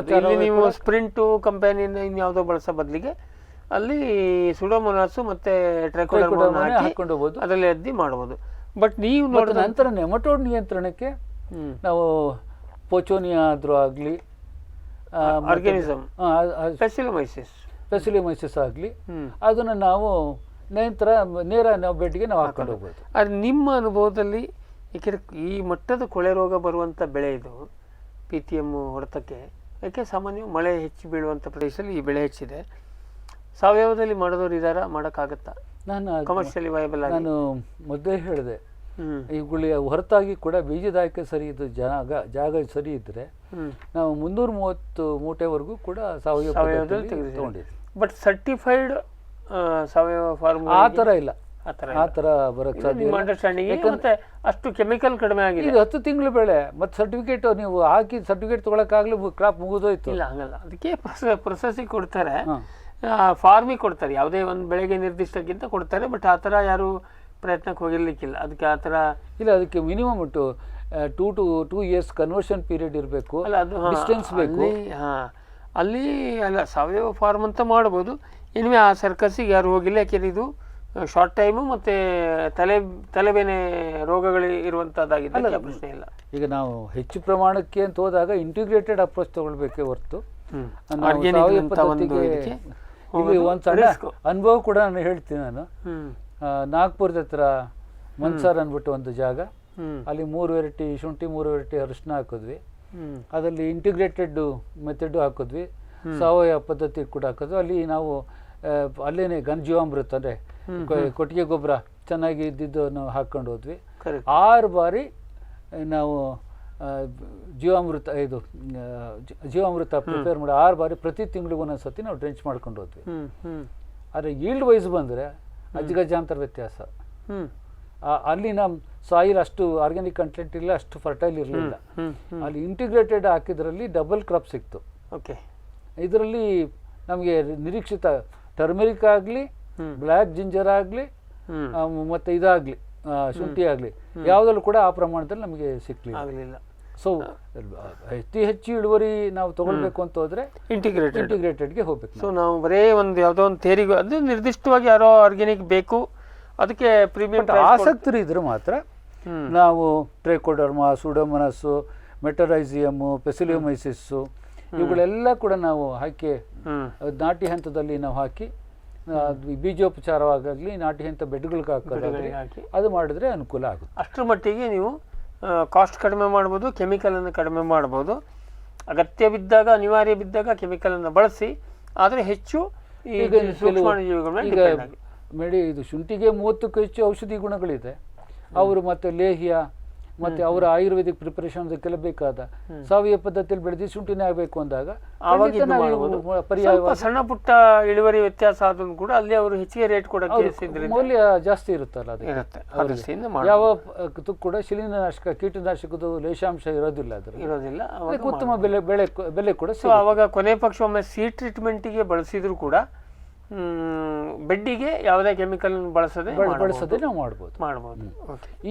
ನೀವು ಸ್ಪ್ರಿಂಟು ಕಂಪನಿನ ಇನ್ಯಾವುದೋ ಬಳಸೋ ಬದಲಿಗೆ ಅಲ್ಲಿ ಸುಡೋಮೋನಾಸು ಮತ್ತೆ ಟ್ರೈಕೋಡರ್ಮಾ ಹಾಕೊಂಡು ಹೋಗ್ಬೋದು, ಅದರಲ್ಲಿ ಅದ್ದಿ ಮಾಡ್ಬೋದು. ಬಟ್ ನೀವು ನೋಡಿದ ನಂತರ ನೆಮಟೋಡ್ ನಿಯಂತ್ರಣಕ್ಕೆ ನಾವು ಪೋಚೋನಿಯಾ ಆದ್ರೂ ಆಗಲಿ, ಆರ್ಗಾನಿಸಮ್ ಸ್ಪೆಸಿಲೋಮೈಸಿಸ್ ಆಗಲಿ, ಅದನ್ನು ನಾವು ನೇರ ನಾವು ಬೆಡ್ಗೆ ನಾವು ಹಾಕೊಂಡು ಹೋಗ್ಬೋದು. ಅದು ನಿಮ್ಮ ಅನುಭವದಲ್ಲಿ, ಏಕೆಂದರೆ ಈ ಮಟ್ಟದ ಕೊಳೆ ರೋಗ ಬರುವಂಥ ಬೆಳೆ ಇದು PTM ಹೊಡೆತಕ್ಕೆ, ಯಾಕೆ ಸಾಮಾನ್ಯ ಮಳೆ ಹೆಚ್ಚು ಬೀಳುವಂಥ ಪ್ರದೇಶದಲ್ಲಿ ಈ ಬೆಳೆ ಹೆಚ್ಚಿದೆ. ಸಾವಯವದಲ್ಲಿ ಮಾಡೋದವ್ರು ಇದ್ದಾರಾ, ಮಾಡೋಕ್ಕಾಗತ್ತಾ? ಕಮರ್ಷಿಯಲಿ ವಯಬಲ್ ಆಗಿ ನಾನು ಮೊದಲೇ ಹೇಳಿದೆ, ಇವುಗಳ ಹೊರತಾಗಿ ಕೂಡ ಬೀಜದ ಆಯ್ಕೆ ಸರಿ ಇದ್ದು ಜಾಗ ಸರಿ ಇದ್ರೆ ನಾವು 330 ಮೂಟೆವರೆಗೂ ಕೂಡ ಸಾವಯವದಲ್ಲಿ ತಗೊಂಡಿದ್ವಿ. ಬಟ್ ಸರ್ಟಿಫೈಡ್ ಸಾವಯವ ಫಾರ್ಮ್ ಆ ಥರ ಇಲ್ಲ, ಆ ಥರ ಬರೋಕ್ಕೆ ಸಾಧ್ಯ. ಅಷ್ಟು ಕೆಮಿಕಲ್ ಕಡಿಮೆ ಆಗಿದೆ. ಇದು 10 ತಿಂಗಳು ಬೆಳೆ, ಮತ್ತೆ ಸರ್ಟಿಫಿಕೇಟ್ ನೀವು ಹಾಕಿ ಸರ್ಟಿಫಿಕೇಟ್ ತೊಗೊಳಕ್ಕಾಗ್ಲಿ ಕ್ರಾಪ್ ಮುಗಿದೋಯ್ತು. ಇಲ್ಲ, ಹಂಗಲ್ಲ. ಅದಕ್ಕೆ ಪ್ರೊಸೆಸಿಗೆ ಕೊಡ್ತಾರೆ, ಫಾರ್ಮಿಗೆ ಕೊಡ್ತಾರೆ, ಯಾವುದೇ ಒಂದು ಬೆಳೆಗೆ ನಿರ್ದಿಷ್ಟಕ್ಕಿಂತ ಕೊಡ್ತಾರೆ. ಬಟ್ ಆ ಥರ ಯಾರು ಪ್ರಯತ್ನಕ್ಕೆ ಹೋಗಿರ್ಲಿಕ್ಕಿಲ್ಲ. ಅದಕ್ಕೆ ಆ ಥರ ಇಲ್ಲ. ಅದಕ್ಕೆ ಮಿನಿಮಮ್ 2 years ಕನ್ವರ್ಷನ್ ಪೀರಿಯಡ್ ಇರಬೇಕು, ಅಲ್ಲ ಅದು ಡಿಸ್ಟೆನ್ಸ್ ಬೇಕು. ಅಲ್ಲಿ ಅಲ್ಲ, ಸಾವಯವ ಫಾರ್ಮ್ ಅಂತ ಮಾಡ್ಬೋದು. ಇನ್ವೇ ಆ ಸರ್ಕಸ್ಸಿಗೆ ಯಾರು ಹೋಗಿಲ್ಲ, ಯಾಕೆಂದ್ರೆ ಇದು ಶಾರ್ಟ್ ಟೈಮು ಮತ್ತು ತಲೆಬೇನೆ ರೋಗಗಳು ಇರುವಂಥದ್ದಾಗಿದ್ದರೆ ಪ್ರಶ್ನೆ ಇಲ್ಲ. ಈಗ ನಾವು ಹೆಚ್ಚು ಪ್ರಮಾಣಕ್ಕೆ ಅಂತ ಹೋದಾಗ ಇಂಟಿಗ್ರೇಟೆಡ್ ಅಪ್ರೋಚ್ ತಗೊಳ್ಬೇಕೇ ಹೊರತು ಒಂದು ಸಣ್ಣ ಅನುಭವ ಕೂಡ ನಾನು ಹೇಳ್ತೀನಿ. ನಾನು ನಾಗ್ಪುರದ ಹತ್ರ ಮನ್ಸಾರ್ ಅಂದ್ಬಿಟ್ಟು ಒಂದು ಜಾಗ, ಅಲ್ಲಿ 3 ವೆರೈಟಿ ಶುಂಠಿ, 3 ವೆರೈಟಿ ಅರಿಶಿನ ಹಾಕಿದ್ವಿ. ಅದರಲ್ಲಿ ಇಂಟಿಗ್ರೇಟೆಡ್ ಮೆಥಡ್ ಹಾಕಿದ್ವಿ, ಸಾವಯವ ಪದ್ಧತಿ ಕೂಡ ಹಾಕಿದ್ವಿ. ಅಲ್ಲಿ ನಾವು ಅಲ್ಲೇನೆ ಘನಜೀವಾಮೃತ ಅಂದರೆ ಕೊಟ್ಟಿಗೆ ಗೊಬ್ಬರ ಚೆನ್ನಾಗಿ ಇದ್ದಿದ್ದು ನಾವು ಹಾಕ್ಕೊಂಡು ಹೋದ್ವಿ. 6 ಬಾರಿ ನಾವು ಜೀವಾಮೃತ ಪ್ರಿಪೇರ್ ಮಾಡಿ 6 ಬಾರಿ ಪ್ರತಿ ತಿಂಗಳಿಗೆ ಒಂದೊಂದ್ಸತಿ ನಾವು ಡ್ರೆಂಚ್ ಮಾಡ್ಕೊಂಡು ಹೋದ್ವಿ. ಆದರೆ ಈಲ್ಡ್ ವೈಸ್ ಬಂದರೆ ಅಜ್ಗಜಾಂತರ ವ್ಯತ್ಯಾಸ. ಅಲ್ಲಿ ನಮ್ಮ ಸಾಯಿಲ್ ಅಷ್ಟು ಆರ್ಗ್ಯಾನಿಕ್ ಕಂಟೆಂಟ್ ಇಲ್ಲ, ಅಷ್ಟು ಫರ್ಟೈಲ್ ಇರಲಿಲ್ಲ. ಅಲ್ಲಿ ಇಂಟಿಗ್ರೇಟೆಡ್ ಹಾಕಿದ್ರಲ್ಲಿ ಡಬಲ್ ಕ್ರಾಪ್ ಸಿಕ್ತು. ಓಕೆ, ಇದರಲ್ಲಿ ನಮಗೆ ನಿರೀಕ್ಷಿತ ಟರ್ಮರಿಕ್ ಆಗಲಿ, ಬ್ಲ್ಯಾಕ್ ಜಿಂಜರ್ ಆಗಲಿ, ಮತ್ತು ಇದಾಗಲಿ ಶುಂಠಿ ಆಗಲಿ, ಯಾವುದಲ್ಲೂ ಕೂಡ ಆ ಪ್ರಮಾಣದಲ್ಲಿ ನಮಗೆ ಸಿಕ್ಕಲಿಲ್ಲ. ಸೊ ಹೆಚ್ಚು ಇಳುವರಿ ನಾವು ತಗೊಳ್ಬೇಕು ಅಂತ ಹೋದ್ರೆ ಇಂಟಿಗ್ರೇಟೆಡ್ಗೆ ಹೋಗ್ಬೇಕು. ಸೊ ನಾವು ಬರೇ ಒಂದು ಯಾವುದೋ ಒಂದು ಥೇರಿಗೆ ಅದು ನಿರ್ದಿಷ್ಟವಾಗಿ ಯಾರೋ ಆರ್ಗ್ಯಾನಿಕ್ ಬೇಕು, ಅದಕ್ಕೆ ಪ್ರೀಮಿಯಂ ಆಸಕ್ತರು ಇದ್ರೆ ಮಾತ್ರ ನಾವು ಟ್ರೈಕೋಡರ್ಮಾ, ಸೂಡೋಮೋನಾಸು, ಮೆಟರೈಸಿಯಮ್ಮು, ಪೆಸಿಲಿಯೋಮೈಸಿಸ್ಸು ಇವುಗಳೆಲ್ಲ ಕೂಡ ನಾವು ಹಾಕಿ ನಾಟಿ ಹಂತದಲ್ಲಿ ನಾವು ಹಾಕಿ ಬೀಜೋಪಚಾರವಾಗಲಿ ನಾಟಿ ಹಂತ ಬೆಡ್ಗಳಿಗೆ ಹಾಕೋದಾಗಲಿ ಅದು ಮಾಡಿದ್ರೆ ಅನುಕೂಲ ಆಗುತ್ತೆ. ಅಷ್ಟರ ಮಟ್ಟಿಗೆ ನೀವು ಕಾಸ್ಟ್ ಕಡಿಮೆ ಮಾಡ್ಬೋದು, ಕೆಮಿಕಲನ್ನು ಕಡಿಮೆ ಮಾಡ್ಬೋದು. ಅಗತ್ಯ ಬಿದ್ದಾಗ, ಅನಿವಾರ್ಯ ಬಿದ್ದಾಗ ಕೆಮಿಕಲನ್ನು ಬಳಸಿ, ಆದರೆ ಹೆಚ್ಚು ಈಗ ಇದು ಶುಂಠಿಗೆ 30ಕ್ಕೂ ಹೆಚ್ಚು ಔಷಧಿ ಗುಣಗಳಿದೆ. ಅವರು ಮತ್ತೆ ಲೇಹ್ಯ ಮತ್ತೆ ಅವರ ಆಯುರ್ವೇದಿಕ್ ಪ್ರಿಪರೇಷನ್ ಅದಕ್ಕೆಲ್ಲ ಬೇಕಾದ ಸಾವಯವ ಪದ್ಧತಿಯಲ್ಲಿ ಬೆಳೆದು ಶುಂಠಿನೇ ಆಗಬೇಕು ಅಂದಾಗ ಪರ್ಯಾಯ ಸಣ್ಣ ಪುಟ್ಟ ಇಳುವರಿ ವ್ಯತ್ಯಾಸ ಆದ್ರೂ ಕೂಡ ಅಲ್ಲಿ ಅವರು ಹೆಚ್ಚಿಗೆ ರೇಟ್ ಕೊಡೋಕೆ ಮೌಲ್ಯ ಜಾಸ್ತಿ ಇರುತ್ತಲ್ಲ, ಅದಕ್ಕೆ ಯಾವ ಕೂಡ ಶಿಲೀಂಧ್ರನಾಶಕ ಕೀಟನಾಶಕದ ಲೇಷಾಂಶ ಇರೋದಿಲ್ಲ, ಉತ್ತಮ ಬೆಲೆ ಕೂಡ. ಸೊ ಅವಾಗ ಕೊನೆ ಪಕ್ಷ ಒಮ್ಮೆ ಸೀಡ್ ಟ್ರೀಟ್ಮೆಂಟಿಗೆ ಬಳಸಿದ್ರು ಕೂಡ ಬೆಡ್ಡಿಗೆ ಯಾವುದೇ ಕೆಮಿಕಲ್ ಬಳಸದೆ ನಾವು ಮಾಡ್ಬೋದು.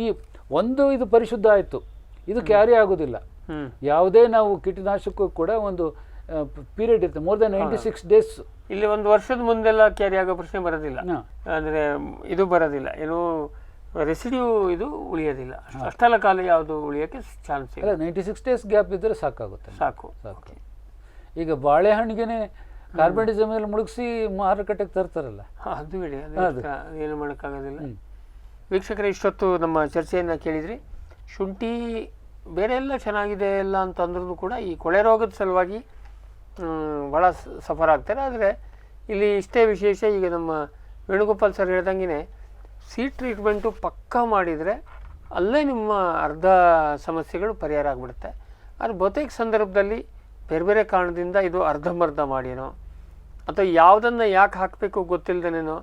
ಈ ಇದು ಪರಿಶುದ್ಧ ಆಯ್ತು, ಇದು ಕ್ಯಾರಿ ಆಗೋದಿಲ್ಲ. ಯಾವುದೇ ನಾವು ಕೀಟನಾಶಕ ಕೂಡ ಒಂದು ಪೀರಿಯಡ್ ಇರುತ್ತೆ, ಮೋರ್ ದನ್ 96 days. ಇಲ್ಲಿ 1 ವರ್ಷದ ಮುಂದೆಲ್ಲ ಕ್ಯಾರಿ ಆಗೋ ಪ್ರಶ್ನೆ ಬರೋದಿಲ್ಲ, ಅಂದ್ರೆ ಇದು ಬರೋದಿಲ್ಲ. ಏನು ರೆಸಿಡ್ಯೂ ಇದು ಉಳಿಯೋದಿಲ್ಲ, ಅಷ್ಟೆಲ್ಲ ಕಾಲ ಯಾವುದು ಉಳಿಯೋಕ್ಕೆ ಚಾನ್ಸ್ ಇಲ್ಲ. 96 ಡೇಸ್ ಗ್ಯಾಪ್ ಇದ್ದರೆ ಸಾಕಾಗುತ್ತೆ, ಸಾಕು. ಈಗ ಬಾಳೆಹಣ್ಣಿಗೆ ಕಾರ್ಬನಿಸಮ್ ಎಲ್ಲ ಮುಳುಗಿಸಿ ಮಾರುಕಟ್ಟೆಗೆ ತರ್ತಾರಲ್ಲ, ಅದು ಹೇಳಿ, ಅದು ಏನು ಮಾಡೋಕ್ಕಾಗೋದಿಲ್ಲ. ವೀಕ್ಷಕರೇ, ಇಷ್ಟೊತ್ತು ನಮ್ಮ ಚರ್ಚೆಯನ್ನು ಕೇಳಿದ್ರಿ. ಶುಂಠಿ ಬೇರೆ ಎಲ್ಲ ಚೆನ್ನಾಗಿದೆ ಎಲ್ಲ ಅಂತಂದ್ರೂ ಕೂಡ ಈ ಕೊಳೆ ರೋಗದ ಸಲುವಾಗಿ ಭಾಳ ಸಫರ್ ಆಗ್ತಾರೆ. ಆದರೆ ಇಲ್ಲಿ ಇಷ್ಟೇ ವಿಶೇಷ, ಈಗ ನಮ್ಮ ವೇಣುಗೋಪಾಲ್ ಸರ್ ಹೇಳ್ದಂಗೆ ಸೀಡ್ ಟ್ರೀಟ್ಮೆಂಟು ಪಕ್ಕಾ ಮಾಡಿದರೆ ಅಲ್ಲೇ ನಿಮ್ಮ ಅರ್ಧ ಸಮಸ್ಯೆಗಳು ಪರಿಹಾರ ಆಗಿಬಿಡುತ್ತೆ. ಆದರೆ ಬಹುತೇಕ ಸಂದರ್ಭದಲ್ಲಿ ಬೇರೆ ಬೇರೆ ಕಾರಣದಿಂದ ಇದು ಅರ್ಧಂಬರ್ಧ ಮಾಡಿನೋ ಅಥವಾ ಯಾವುದನ್ನು ಯಾಕೆ ಹಾಕಬೇಕು ಗೊತ್ತಿಲ್ಲದೇನೋ,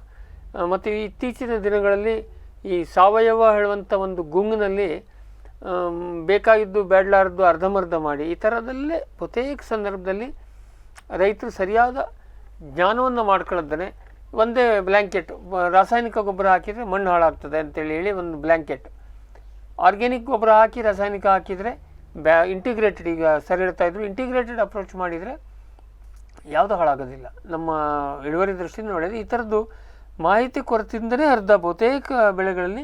ಮತ್ತು ಇತ್ತೀಚಿನ ದಿನಗಳಲ್ಲಿ ಈ ಸಾವಯವ ಹೇಳುವಂಥ ಒಂದು ಗುಂಗಿನಲ್ಲಿ ಬೇಕಾಗಿದ್ದು ಬೇಡಲಾರದ್ದು ಅರ್ಧಂಬರ್ಧ ಮಾಡಿ, ಈ ಥರದಲ್ಲೇ ಬಹುತೇಕ ಸಂದರ್ಭದಲ್ಲಿ ರೈತರು ಸರಿಯಾದ ಜ್ಞಾನವನ್ನು ಮಾಡ್ಕೊಳ್ಳೋದೇ ಒಂದೇ ಬ್ಲ್ಯಾಂಕೆಟ್ ರಾಸಾಯನಿಕ ಗೊಬ್ಬರ ಹಾಕಿದರೆ ಮಣ್ಣು ಹಾಳಾಗ್ತದೆ ಅಂತೇಳಿ ಹೇಳಿ ಒಂದು ಬ್ಲ್ಯಾಂಕೆಟ್, ಆರ್ಗ್ಯಾನಿಕ್ ಗೊಬ್ಬರ ಹಾಕಿ ರಾಸಾಯನಿಕ ಹಾಕಿದರೆ ಇಂಟಿಗ್ರೇಟೆಡ್, ಈಗ ಸರಿ ಹೇಳ್ತಾಯಿದ್ರು, ಇಂಟಿಗ್ರೇಟೆಡ್ ಅಪ್ರೋಚ್ ಮಾಡಿದರೆ ಯಾವುದೂ ಹಾಳಾಗೋದಿಲ್ಲ. ನಮ್ಮ ಇಳುವರಿ ದೃಷ್ಟಿಯಿಂದ ನೋಡಿದರೆ ಈ ಥರದ್ದು ಮಾಹಿತಿ ಕೊರತೆಯಿಂದಲೇ ಬಹುತೇಕ ಬೆಳೆಗಳಲ್ಲಿ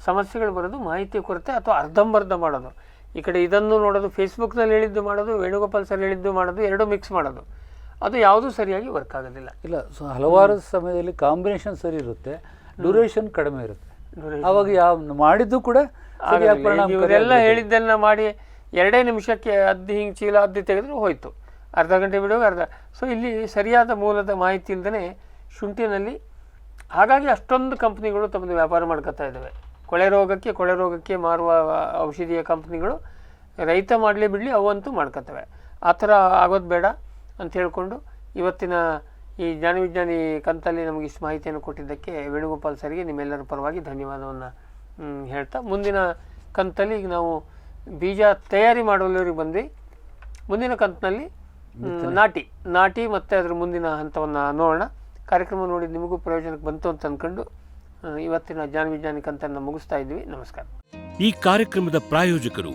ಸಮಸ್ಯೆಗಳು ಬರೋದು ಮಾಹಿತಿ ಕೊರತೆ ಅಥವಾ ಅರ್ಧಂಬರ್ಧ ಮಾಡೋದು. ಈ ಕಡೆ ಇದನ್ನು ನೋಡೋದು, ಫೇಸ್ಬುಕ್ನಲ್ಲಿ ಹೇಳಿದ್ದು ಮಾಡೋದು, ವೇಣುಗೋಪಾಲ್ ಸರ್ ಹೇಳಿದ್ದು ಮಾಡೋದು, ಎರಡೂ ಮಿಕ್ಸ್ ಮಾಡೋದು, ಅದು ಯಾವುದೂ ಸರಿಯಾಗಿ ವರ್ಕ್ ಆಗೋದಿಲ್ಲ. ಇಲ್ಲ, ಹಲವಾರು ಸಮಯದಲ್ಲಿ ಕಾಂಬಿನೇಷನ್ ಸರಿ ಇರುತ್ತೆ, ಡ್ಯೂರೇಷನ್ ಕಡಿಮೆ ಇರುತ್ತೆ, ಅವಾಗ ಯಾವ ಮಾಡಿದ್ದು ಕೂಡ ಇವರೆಲ್ಲ ಹೇಳಿದ್ದೆಲ್ಲ ಮಾಡಿ 2 ನಿಮಿಷಕ್ಕೆ ಅದ್ದು ಹಿಂಗೆ ಚೀಲ ಅದ್ದು ತೆಗೆದ್ರೆ ಹೋಯಿತು, ಅರ್ಧ ಗಂಟೆ ಬಿಡುವಾಗ ಅರ್ಧ. ಸೊ ಇಲ್ಲಿ ಸರಿಯಾದ ಮೂಲದ ಮಾಹಿತಿ ಇಲ್ಲದೇ ಶುಂಠಿನಲ್ಲಿ, ಹಾಗಾಗಿ ಅಷ್ಟೊಂದು ಕಂಪ್ನಿಗಳು ತಮ್ಮದು ವ್ಯಾಪಾರ ಮಾಡ್ಕೊತಾ ಇದ್ದಾವೆ. ಕೊಳೆ ರೋಗಕ್ಕೆ ಮಾರುವ ಔಷಧಿಯ ಕಂಪ್ನಿಗಳು ರೈತ ಮಾಡಲಿ ಬಿಡಲಿ ಅವಂತೂ ಮಾಡ್ಕೊತವೆ. ಆ ಥರ ಆಗೋದು ಬೇಡ ಅಂತ ಹೇಳಿಕೊಂಡು ಇವತ್ತಿನ ಈ ಜ್ಞಾನವಿಜ್ಞಾನಿ ಕಂತಲ್ಲಿ ನಮಗೆ ಇಷ್ಟು ಮಾಹಿತಿಯನ್ನು ಕೊಟ್ಟಿದ್ದಕ್ಕೆ ವೇಣುಗೋಪಾಲ್ ಸರಿಗೆ ನಿಮ್ಮೆಲ್ಲರ ಪರವಾಗಿ ಧನ್ಯವಾದವನ್ನು ಹೇಳ್ತಾ, ಮುಂದಿನ ಕಂತಲ್ಲಿ ಈಗ ನಾವು ಬೀಜ ತಯಾರಿ ಮಾಡುವವರಿಗೆ ಬಂದ್ವಿ. ಮುಂದಿನ ಕಂತಿನಲ್ಲಿ ನಾಟಿ ಮತ್ತು ಅದರ ಮುಂದಿನ ಹಂತವನ್ನು ನೋಡೋಣ. ಕಾರ್ಯಕ್ರಮ ನೋಡಿ ನಿಮಗೂ ಪ್ರಯೋಜನಕ್ಕೆ ಬಂತು ಅಂತ ಅಂದ್ಕೊಂಡು ಇವತ್ತಿನ ಜ್ಞಾನವಿಜ್ಞಾನಿ ಕಂತನ್ನು ಮುಗಿಸ್ತಾ ಇದ್ವಿ. ನಮಸ್ಕಾರ. ಈ ಕಾರ್ಯಕ್ರಮದ ಪ್ರಾಯೋಜಕರು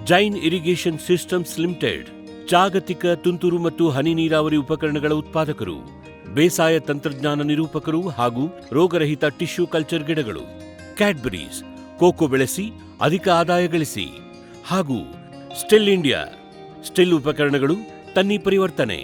ಜೈನ್ ಇರಿಗೇಷನ್ ಸಿಸ್ಟಮ್ಸ್ ಲಿಮಿಟೆಡ್, ಜಾಗತಿಕ ತುಂತುರು ಮತ್ತು ಹನಿ ನೀರಾವರಿ ಉಪಕರಣಗಳ ಉತ್ಪಾದಕರು, ಬೇಸಾಯ ತಂತ್ರಜ್ಞಾನ ನಿರೂಪಕರು ಹಾಗೂ ರೋಗರಹಿತ ಟಿಶ್ಯೂ ಕಲ್ಚರ್ ಗಿಡಗಳು, ಕ್ಯಾಡ್ಬರೀಸ್, ಕೋಕೋ ಬೆಳೆಸಿ ಅಧಿಕ ಆದಾಯ ಗಳಿಸಿ, ಹಾಗೂ ಸ್ಟಿಲ್ ಇಂಡಿಯಾ, ಸ್ಟಿಲ್ ಉಪಕರಣಗಳು ತನ್ನಿ ಪರಿವರ್ತನೆ.